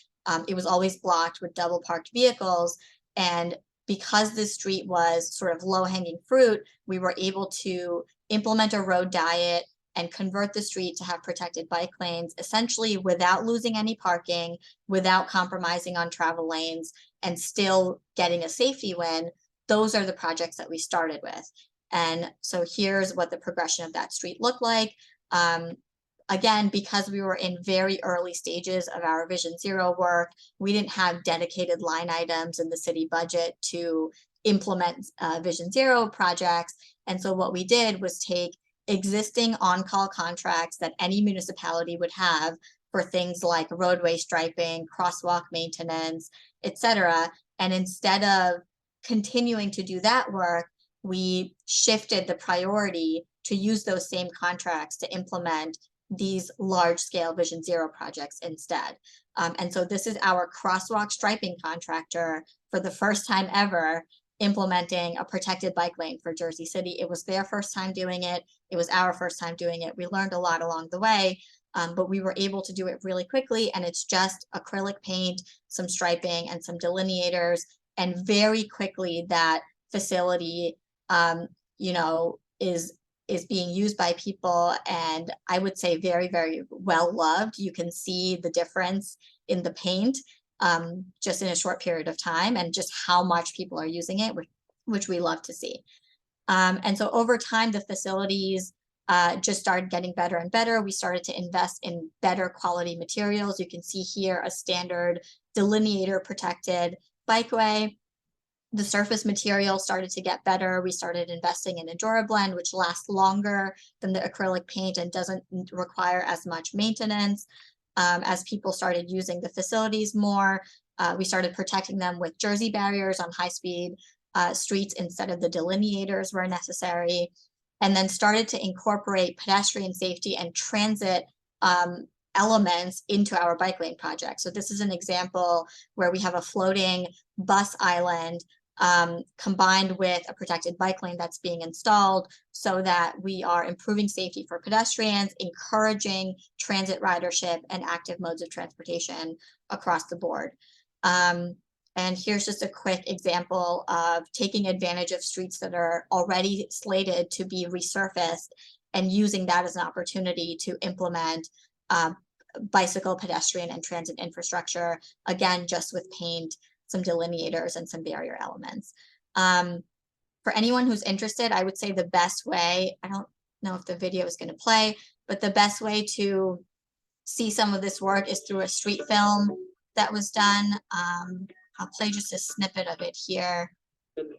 It was always blocked with double parked vehicles. And because this street was sort of low-hanging fruit, we were able to implement a road diet and convert the street to have protected bike lanes, essentially without losing any parking, without compromising on travel lanes, and still getting a safety win. Those are the projects that we started with. And so here's what the progression of that street looked like. Again, because we were in very early stages of our Vision Zero work, we didn't have dedicated line items in the city budget to implement Vision Zero projects. And so what we did was take existing on-call contracts that any municipality would have for things like roadway striping, crosswalk maintenance, etc. And instead of continuing to do that work, we shifted the priority to use those same contracts to implement these large-scale Vision Zero projects instead. And so this is our crosswalk striping contractor for the first time ever implementing a protected bike lane for Jersey City. It was their first time doing it. It was our first time doing it. We learned a lot along the way, but we were able to do it really quickly. And it's just acrylic paint, some striping, and some delineators. And very quickly that facility, is being used by people, and I would say very, very well loved. You can see the difference in the paint just in a short period of time, and just how much people are using it, which we love to see. And so over time, the facilities just started getting better and better. We started to invest in better quality materials. You can see here a standard delineator protected bikeway. the surface material started to get better. We started investing in a DuraBlend, which lasts longer than the acrylic paint and doesn't require as much maintenance. As people started using the facilities more, we started protecting them with jersey barriers on high-speed streets instead of the delineators where necessary, and then started to incorporate pedestrian safety and transit elements into our bike lane project. So this is an example where we have a floating bus island combined with a protected bike lane that's being installed so that we are improving safety for pedestrians, encouraging transit ridership and active modes of transportation across the board. And here's just a quick example of taking advantage of streets that are already slated to be resurfaced and using that as an opportunity to implement bicycle, pedestrian, and transit infrastructure, again, just with paint, some delineators, and some barrier elements. For anyone who's interested, I would say the best way, I don't know if the video is going to play, but the best way to see some of this work is through a street film that was done. I'll play just a snippet of it here. And the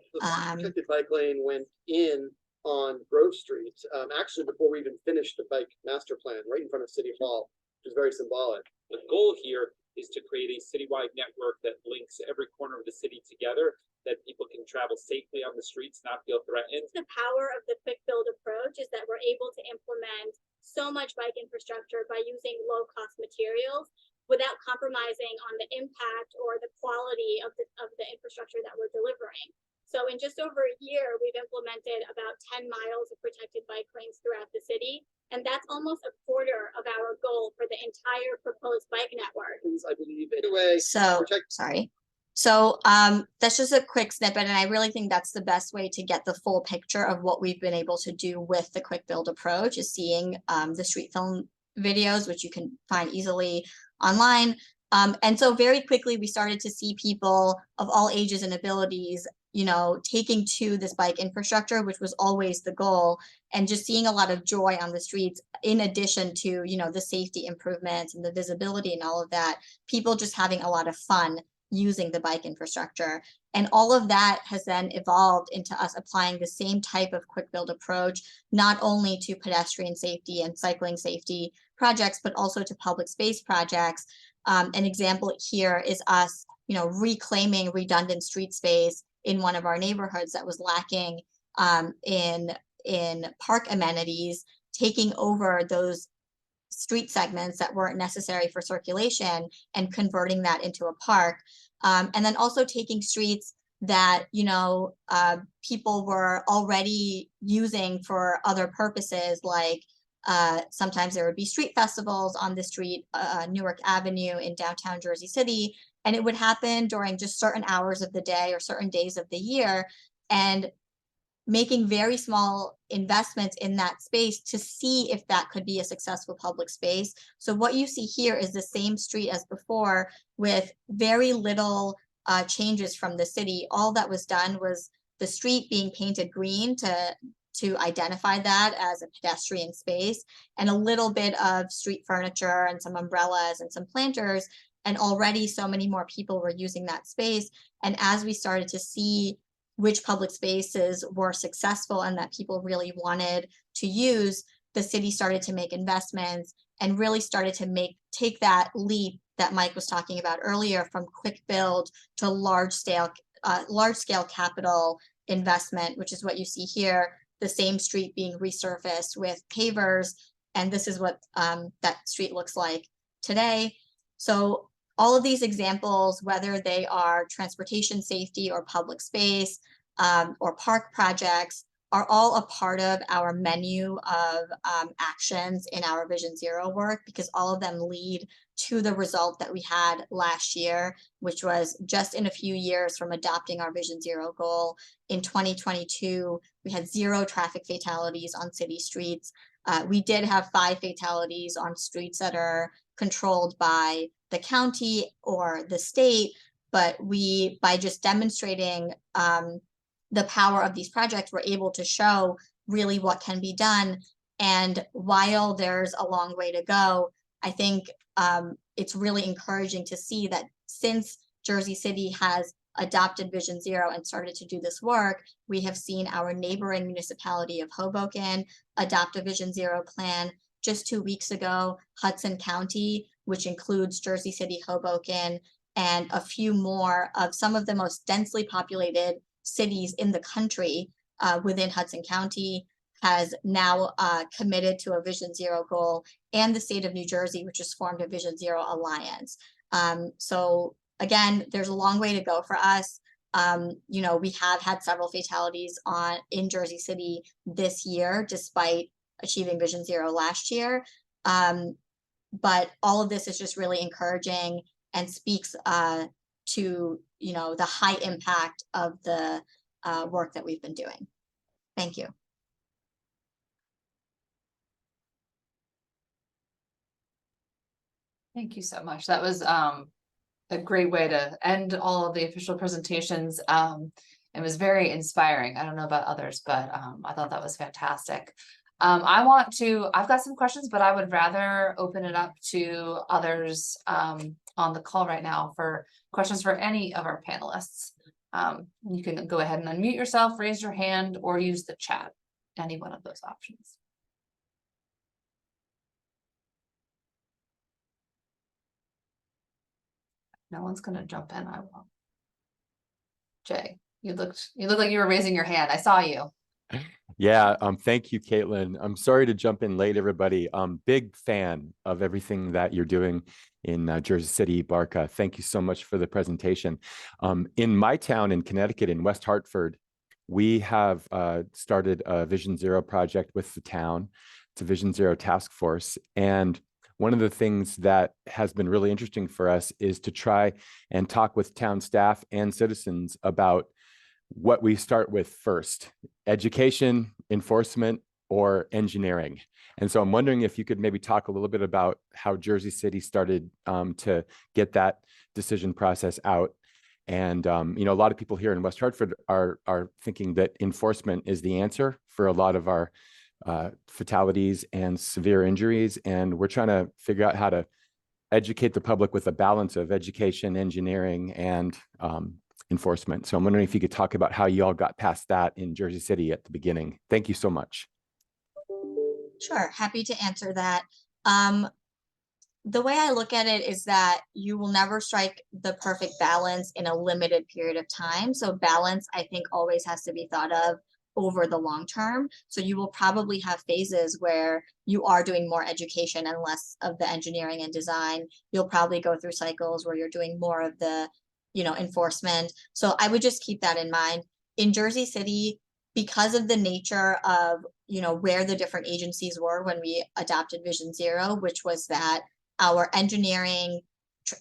protected bike lane went in on Grove Street, actually before we even finished the bike master plan, right in front of City Hall, which is very symbolic. The goal here is to create a citywide network that links every corner of the city together, that people can travel safely on the streets, not feel threatened. The power of the quick build approach is that we're able to implement so much bike infrastructure by using low-cost materials without compromising on the impact or the quality of the infrastructure that we're delivering. So in just over a year, we've implemented about 10 miles of protected bike lanes throughout the city. And that's almost a quarter of our goal for the entire proposed bike network. I believe anyway. So, sorry. So that's just a quick snippet. And I really think that's the best way to get the full picture of what we've been able to do with the quick build approach, is seeing the street film videos, which you can find easily online. And so very quickly, we started to see people of all ages and abilities, you know, taking to this bike infrastructure, which was always the goal, and just seeing a lot of joy on the streets, in addition to, you know, the safety improvements and the visibility and all of that, people just having a lot of fun using the bike infrastructure. And all of that has then evolved into us applying the same type of quick build approach, not only to pedestrian safety and cycling safety projects, but also to public space projects. An example here is us, you know, reclaiming redundant street space in one of our neighborhoods that was lacking in park amenities, taking over those street segments that weren't necessary for circulation and converting that into a park. And then also taking streets that, you know, people were already using for other purposes, like sometimes there would be street festivals on the street, Newark Avenue in downtown Jersey City, and it would happen during just certain hours of the day or certain days of the year, and making very small investments in that space to see if that could be a successful public space. So what you see here is the same street as before, with very little changes from the city. All that was done was the street being painted green to identify that as a pedestrian space, and a little bit of street furniture and some umbrellas and some planters. And already so many more people were using that space. And as we started to see which public spaces were successful and that people really wanted to use, the city started to make investments and really started to take that leap that Mike was talking about earlier, from quick build to large scale capital investment, which is what you see here, the same street being resurfaced with pavers. And this is what that street looks like today. So all of these examples, whether they are transportation safety or public space or park projects, are all a part of our menu of actions in our Vision Zero work, because all of them lead to the result that we had last year, which was just in a few years from adopting our Vision Zero goal. In 2022, we had 0 traffic fatalities on city streets. We did have 5 fatalities on streets that are controlled by the county or the state, but we, by just demonstrating the power of these projects, we're able to show really what can be done. And while there's a long way to go, I think it's really encouraging to see that since Jersey City has adopted Vision Zero and started to do this work, we have seen our neighboring municipality of Hoboken adopt a Vision Zero plan. Just 2 weeks ago, Hudson County, which includes Jersey City, Hoboken, and a few more of some of the most densely populated cities in the country within Hudson County, has now committed to a Vision Zero goal, and the state of New Jersey, which has formed a Vision Zero alliance. So again, there's a long way to go for us. You know, we have had several fatalities in Jersey City this year, despite achieving Vision Zero last year. But all of this is just really encouraging and speaks to, you know, the high impact of the work that we've been doing. Thank you. Thank you so much. That was a great way to end all of the official presentations. It was very inspiring. I don't know about others, but I thought that was fantastic. I've got some questions, but I would rather open it up to others on the call right now for questions for any of our panelists. You can go ahead and unmute yourself, raise your hand, or use the chat, any one of those options. No one's gonna jump in, I will. Jay, you look like you were raising your hand. I saw you. Yeah, thank you, Caitlin. I'm sorry to jump in late, everybody. Big fan of everything that you're doing in Jersey City, Barkha. Thank you so much for the presentation. In my town in Connecticut, in West Hartford, we have started a Vision Zero project with the town. It's a Vision Zero task force. And one of the things that has been really interesting for us is to try and talk with town staff and citizens about what we start with first: education, enforcement, or engineering. And so I'm wondering if you could maybe talk a little bit about how Jersey City started to get that decision process out. And you know, a lot of people here in West Hartford are thinking that enforcement is the answer for a lot of our fatalities and severe injuries. And we're trying to figure out how to educate the public with a balance of education, engineering, and enforcement. So I'm wondering if you could talk about how you all got past that in Jersey City at the beginning. Thank you so much. Sure, happy to answer that. The way I look at it is that you will never strike the perfect balance in a limited period of time. So balance, I think, always has to be thought of over the long term. So you will probably have phases where you are doing more education and less of the engineering and design. You'll probably go through cycles where you're doing more of the, you know, enforcement. So I would just keep that in mind. In Jersey City, because of the nature of, you know, where the different agencies were when we adopted Vision Zero, which was that our engineering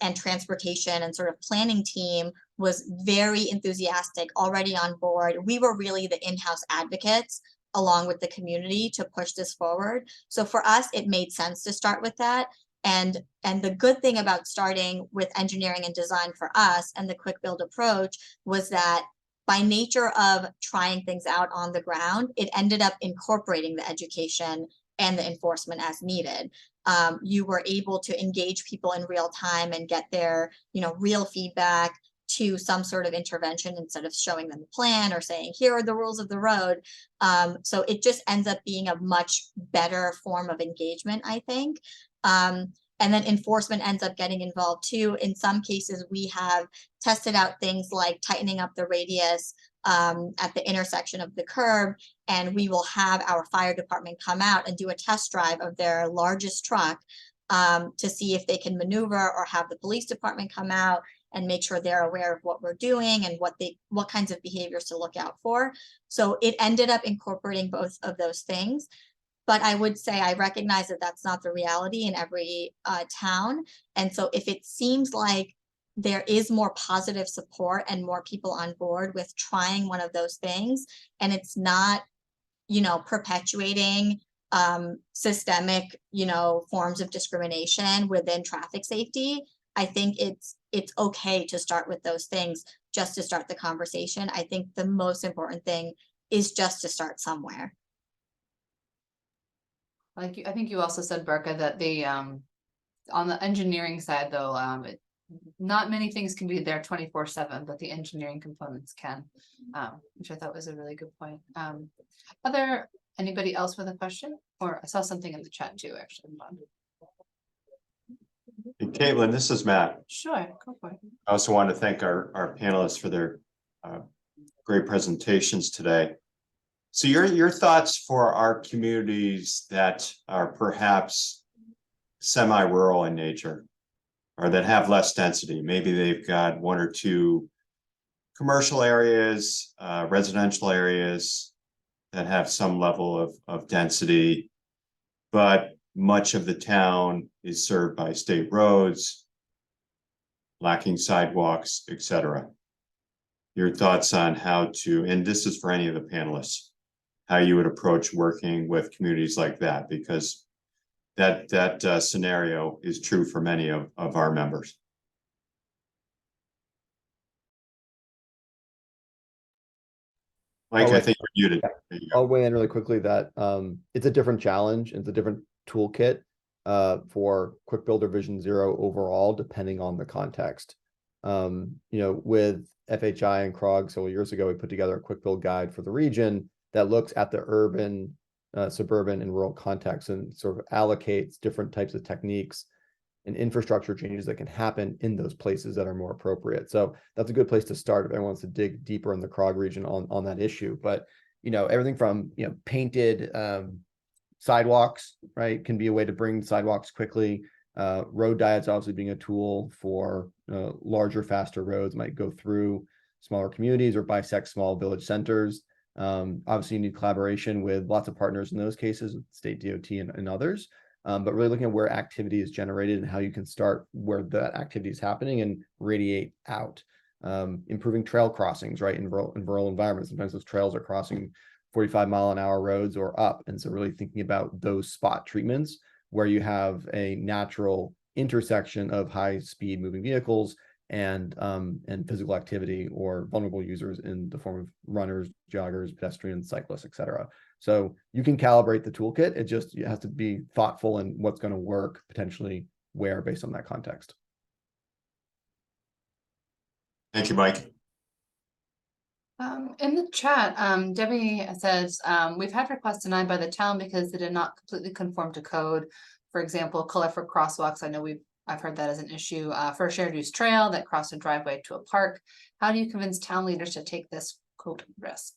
and transportation and sort of planning team was very enthusiastic, already on board. We were really the in-house advocates along with the community to push this forward. So for us, it made sense to start with that. And the good thing about starting with engineering and design for us and the quick build approach was that by nature of trying things out on the ground, it ended up incorporating the education and the enforcement as needed. You were able to engage people in real time and get their, you know, real feedback to some sort of intervention instead of showing them the plan or saying, here are the rules of the road. So it just ends up being a much better form of engagement, I think. And then enforcement ends up getting involved too. In some cases, we have tested out things like tightening up the radius at the intersection of the curb, and we will have our fire department come out and do a test drive of their largest truck to see if they can maneuver, or have the police department come out and make sure they're aware of what we're doing and what kinds of behaviors to look out for. So it ended up incorporating both of those things. But I would say I recognize that that's not the reality in every town. And so if it seems like there is more positive support and more people on board with trying one of those things, and it's not, you know, perpetuating systemic, you know, forms of discrimination within traffic safety, I think it's okay to start with those things just to start the conversation. I think the most important thing is just to start somewhere. Like I think you also said, Barkha, that the on the engineering side, though, not many things can be there 24/7, but the engineering components can, which I thought was a really good point. Anybody else with a question? Or I saw something in the chat too, actually. Hey, Caitlin, this is Matt. Sure, go for it. I also want to thank our panelists for their great presentations today. So your thoughts for our communities that are perhaps semi-rural in nature, or that have less density. Maybe they've got one or two commercial areas, residential areas that have some level of density, but much of the town is served by state roads, lacking sidewalks, etc. Your thoughts on how to, and this is for any of the panelists, how you would approach working with communities like that, because that scenario is true for many of our members. Mike, I think you're muted. There you go. I'll weigh in really quickly that it's a different challenge. It's a different toolkit for Quick Builder Vision Zero overall, depending on the context. With FHI and CROG several years ago, we put together a quick build guide for the region that looks at the urban, suburban, and rural context and sort of allocates different types of techniques and infrastructure changes that can happen in those places that are more appropriate. So that's a good place to start if anyone wants to dig deeper in the CROG region on that issue. But everything from painted sidewalks, right, can be a way to bring sidewalks quickly. Road diets obviously being a tool for larger, faster roads, might go through smaller communities or bisect small village centers. Obviously, you need collaboration with lots of partners in those cases, with state DOT and others. But really looking at where activity is generated and how you can start where that activity is happening and radiate out. Improving trail crossings, right, in rural environments. Sometimes those trails are crossing 45-mile-an-hour roads or up. And so really thinking about those spot treatments where you have a natural intersection of high-speed moving vehicles and physical activity or vulnerable users in the form of runners, joggers, pedestrians, cyclists, etc. So you can calibrate the toolkit. It has to be thoughtful in what's going to work potentially where based on that context. Thank you, Mike. In the chat, Debbie says, we've had requests denied by the town because they did not completely conform to code. For example, colorful crosswalks. I know I've heard that as an issue for a shared use trail that crossed a driveway to a park. How do you convince town leaders to take this quote risk?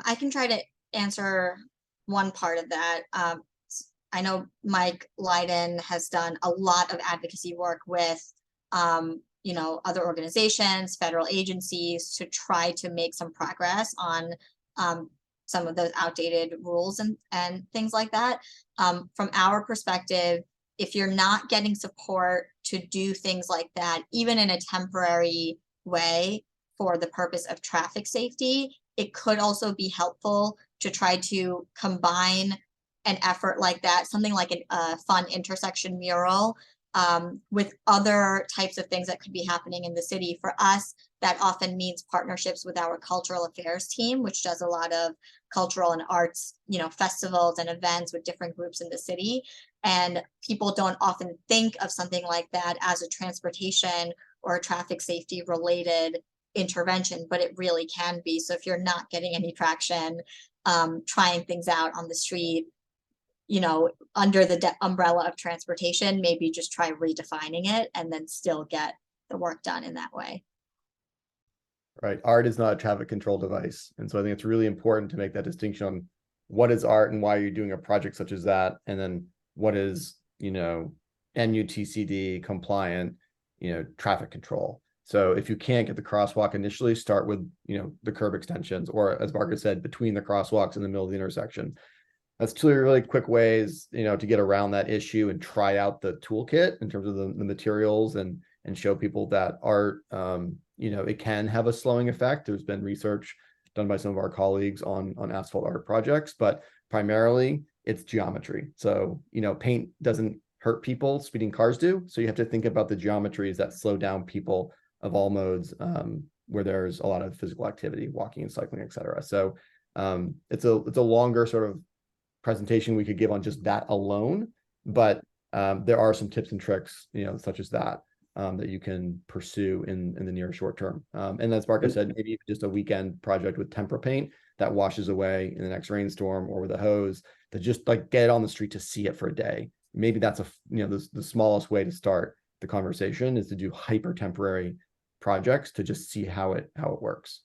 I can try to answer one part of that. I know Mike Lydon has done a lot of advocacy work with other organizations, federal agencies to try to make some progress on some of those outdated rules and things like that. From our perspective, if you're not getting support to do things like that, even in a temporary way for the purpose of traffic safety, it could also be helpful to try to combine an effort like that, something like a fun intersection mural, with other types of things that could be happening in the city. For us, that often means partnerships with our cultural affairs team, which does a lot of cultural and arts, festivals and events with different groups in the city. And people don't often think of something like that as a transportation or a traffic safety related intervention, but it really can be. So if you're not getting any traction, trying things out on the street, under the umbrella of transportation, maybe just try redefining it and then still get the work done in that way. Right. Art is not a traffic control device. And so I think it's really important to make that distinction on what is art and why you're doing a project such as that. And then what is, NUTCD compliant, traffic control. So if you can't get the crosswalk initially, start with, the curb extensions, or as Barkha said, between the crosswalks in the middle of the intersection. That's two really quick ways, to get around that issue and try out the toolkit in terms of the materials and show people that art, it can have a slowing effect. There's been research done by some of our colleagues on asphalt art projects, but primarily it's geometry. So, paint doesn't hurt people, speeding cars do. So you have to think about the geometries that slow down people of all modes, where there's a lot of physical activity, walking and cycling, etc. So it's a longer sort of presentation we could give on just that alone, but there are some tips and tricks, such as that, that you can pursue in the near short term. And as Barkha said, maybe just a weekend project with tempera paint that washes away in the next rainstorm, or with a hose, to just like get on the street to see it for a day. Maybe that's the smallest way to start the conversation, is to do hyper temporary projects to just see how it works.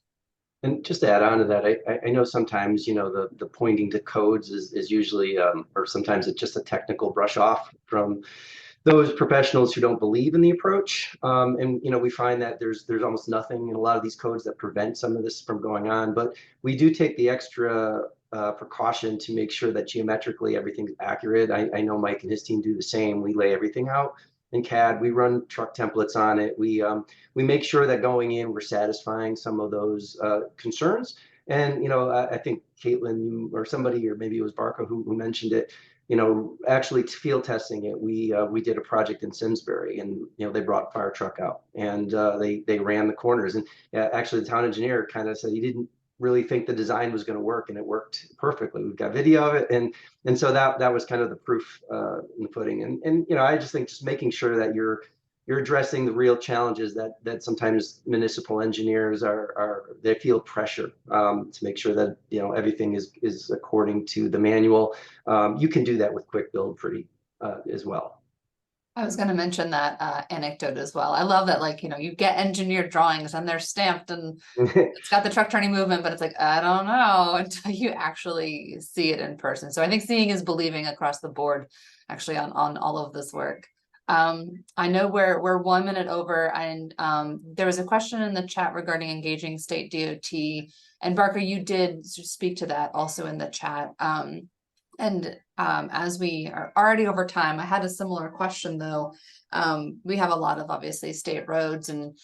And just to add on to that, I know sometimes, the pointing to codes is usually, or sometimes it's just a technical brush off from those professionals who don't believe in the approach. And, we find that there's almost nothing in a lot of these codes that prevent some of this from going on, but we do take the extra precaution to make sure that geometrically everything's accurate. I know Mike and his team do the same. We lay everything out in CAD. We run truck templates on it. We make sure that going in, we're satisfying some of those concerns. And, I think Caitlin or somebody, or maybe it was Barkha who mentioned it, actually field testing it. We did a project in Simsbury, and, they brought a fire truck out, and they ran the corners. And actually the town engineer kind of said he didn't really think the design was going to work, and it worked perfectly. We've got video of it. And so that was kind of the proof in the pudding. And I just think just making sure that you're addressing the real challenges that sometimes municipal engineers they feel pressure to make sure that everything is according to the manual. You can do that with quick build pretty as well. I was going to mention that anecdote as well. I love that, you get engineered drawings and they're stamped and it's got the truck turning movement, but it's like, I don't know until you actually see it in person. So I think seeing is believing across the board, actually, on all of this work. I know we're 1 minute over, and there was a question in the chat regarding engaging state DOT, and Barkha, you did speak to that also in the chat. As we are already over time, I had a similar question though. We have a lot of obviously state roads, and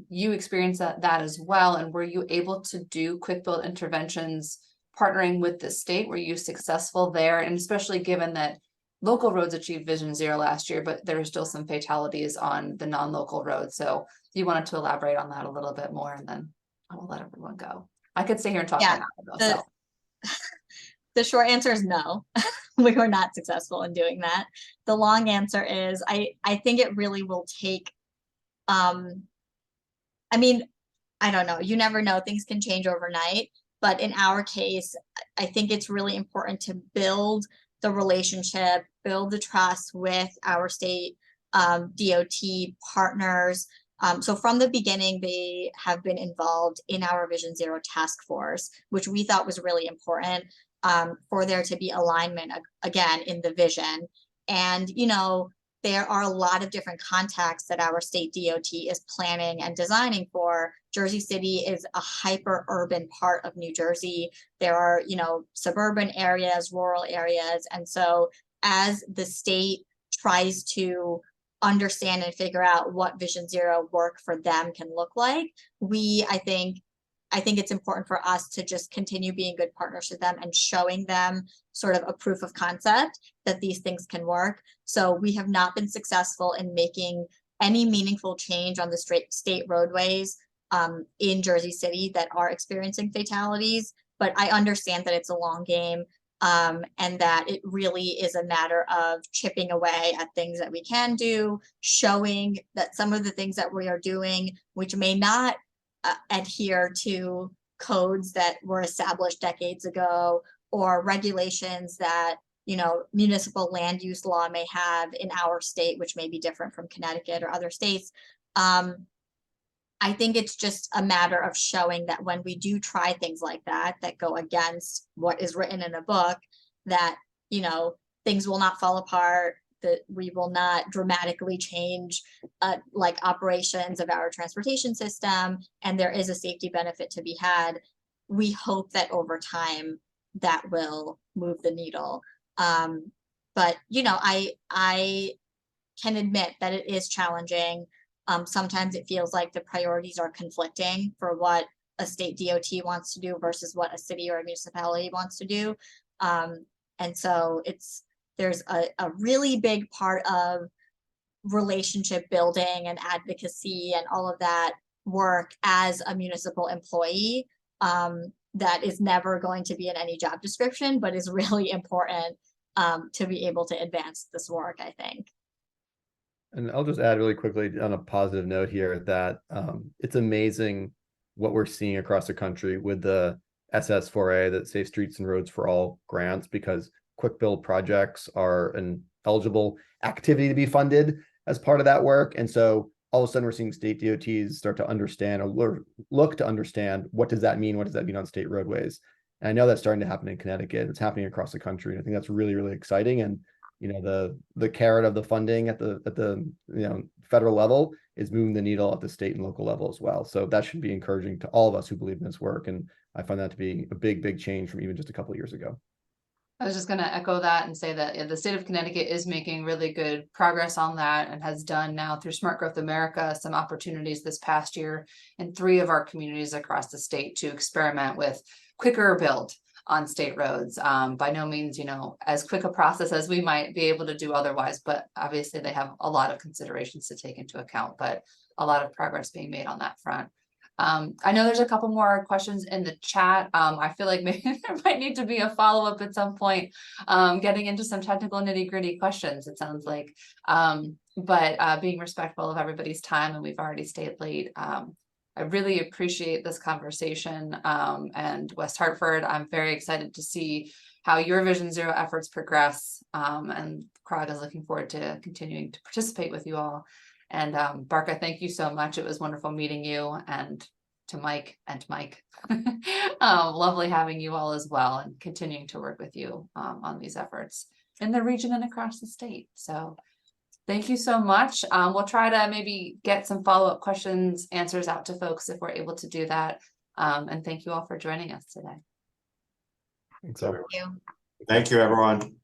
you experienced that as well. And were you able to do quick build interventions partnering with the state? Were you successful there? And especially given that local roads achieved Vision Zero last year, but there are still some fatalities on the non-local roads. So you wanted to elaborate on that a little bit more, and then I will let everyone go. I could stay here and talk. Yeah, the short answer is no. We were not successful in doing that. The long answer is I think it really will take, I don't know, you never know, things can change overnight, but in our case, I think it's really important to build the relationship, build the trust with our state DOT partners. So from the beginning, they have been involved in our Vision Zero task force, which we thought was really important. For there to be alignment again in the vision. And, there are a lot of different contexts that our state DOT is planning and designing for. Jersey City is a hyper urban part of New Jersey. There are, suburban areas, rural areas. And so as the state tries to understand and figure out what Vision Zero work for them can look like, I think it's important for us to just continue being good partners with them and showing them sort of a proof of concept that these things can work. So we have not been successful in making any meaningful change on the state roadways in Jersey City that are experiencing fatalities, but I understand that it's a long game and that it really is a matter of chipping away at things that we can do, showing that some of the things that we are doing, which may not adhere to codes that were established decades ago, or regulations that municipal land use law may have in our state, which may be different from Connecticut or other states. I think it's just a matter of showing that when we do try things like that go against what is written in a book, that things will not fall apart, that we will not dramatically change like operations of our transportation system, and there is a safety benefit to be had. We hope that over time that will move the needle. But I can admit that it is challenging. Sometimes it feels like the priorities are conflicting for what a state DOT wants to do versus what a city or a municipality wants to do. And so there's a really big part of relationship building and advocacy and all of that work as a municipal employee that is never going to be in any job description, but is really important to be able to advance this work, I think. And I'll just add really quickly on a positive note here that it's amazing what we're seeing across the country with the SS4A, that Safe Streets and Roads for All grants, because quick build projects are an eligible activity to be funded as part of that work. And so all of a sudden we're seeing state DOTs start to understand or look to understand, what does that mean? What does that mean on state roadways? And I know that's starting to happen in Connecticut. It's happening across the country. And I think that's really, really exciting. And the carrot of the funding at the federal level is moving the needle at the state and local level as well. So that should be encouraging to all of us who believe in this work. And I find that to be a big, big change from even just a couple of years ago. I was just going to echo that and say that the state of Connecticut is making really good progress on that, and has done now through Smart Growth America some opportunities this past year in 3 of our communities across the state to experiment with quicker build on state roads. By no means, as quick a process as we might be able to do otherwise, but obviously they have a lot of considerations to take into account, but a lot of progress being made on that front. I know there's a couple more questions in the chat. I feel like maybe there might need to be a follow-up at some point, getting into some technical nitty-gritty questions, it sounds like. But being respectful of everybody's time, and we've already stayed late. I really appreciate this conversation. And West Hartford, I'm very excited to see how your Vision Zero efforts progress. And CROG is looking forward to continuing to participate with you all. And Barkha, thank you so much. It was wonderful meeting you, and to Mike and Mike. Lovely having you all as well, and continuing to work with you on these efforts in the region and across the state. So thank you so much. We'll try to maybe get some follow-up questions, answers out to folks if we're able to do that. And thank you all for joining us today. Thanks, everyone. Thank you. Thank you, everyone.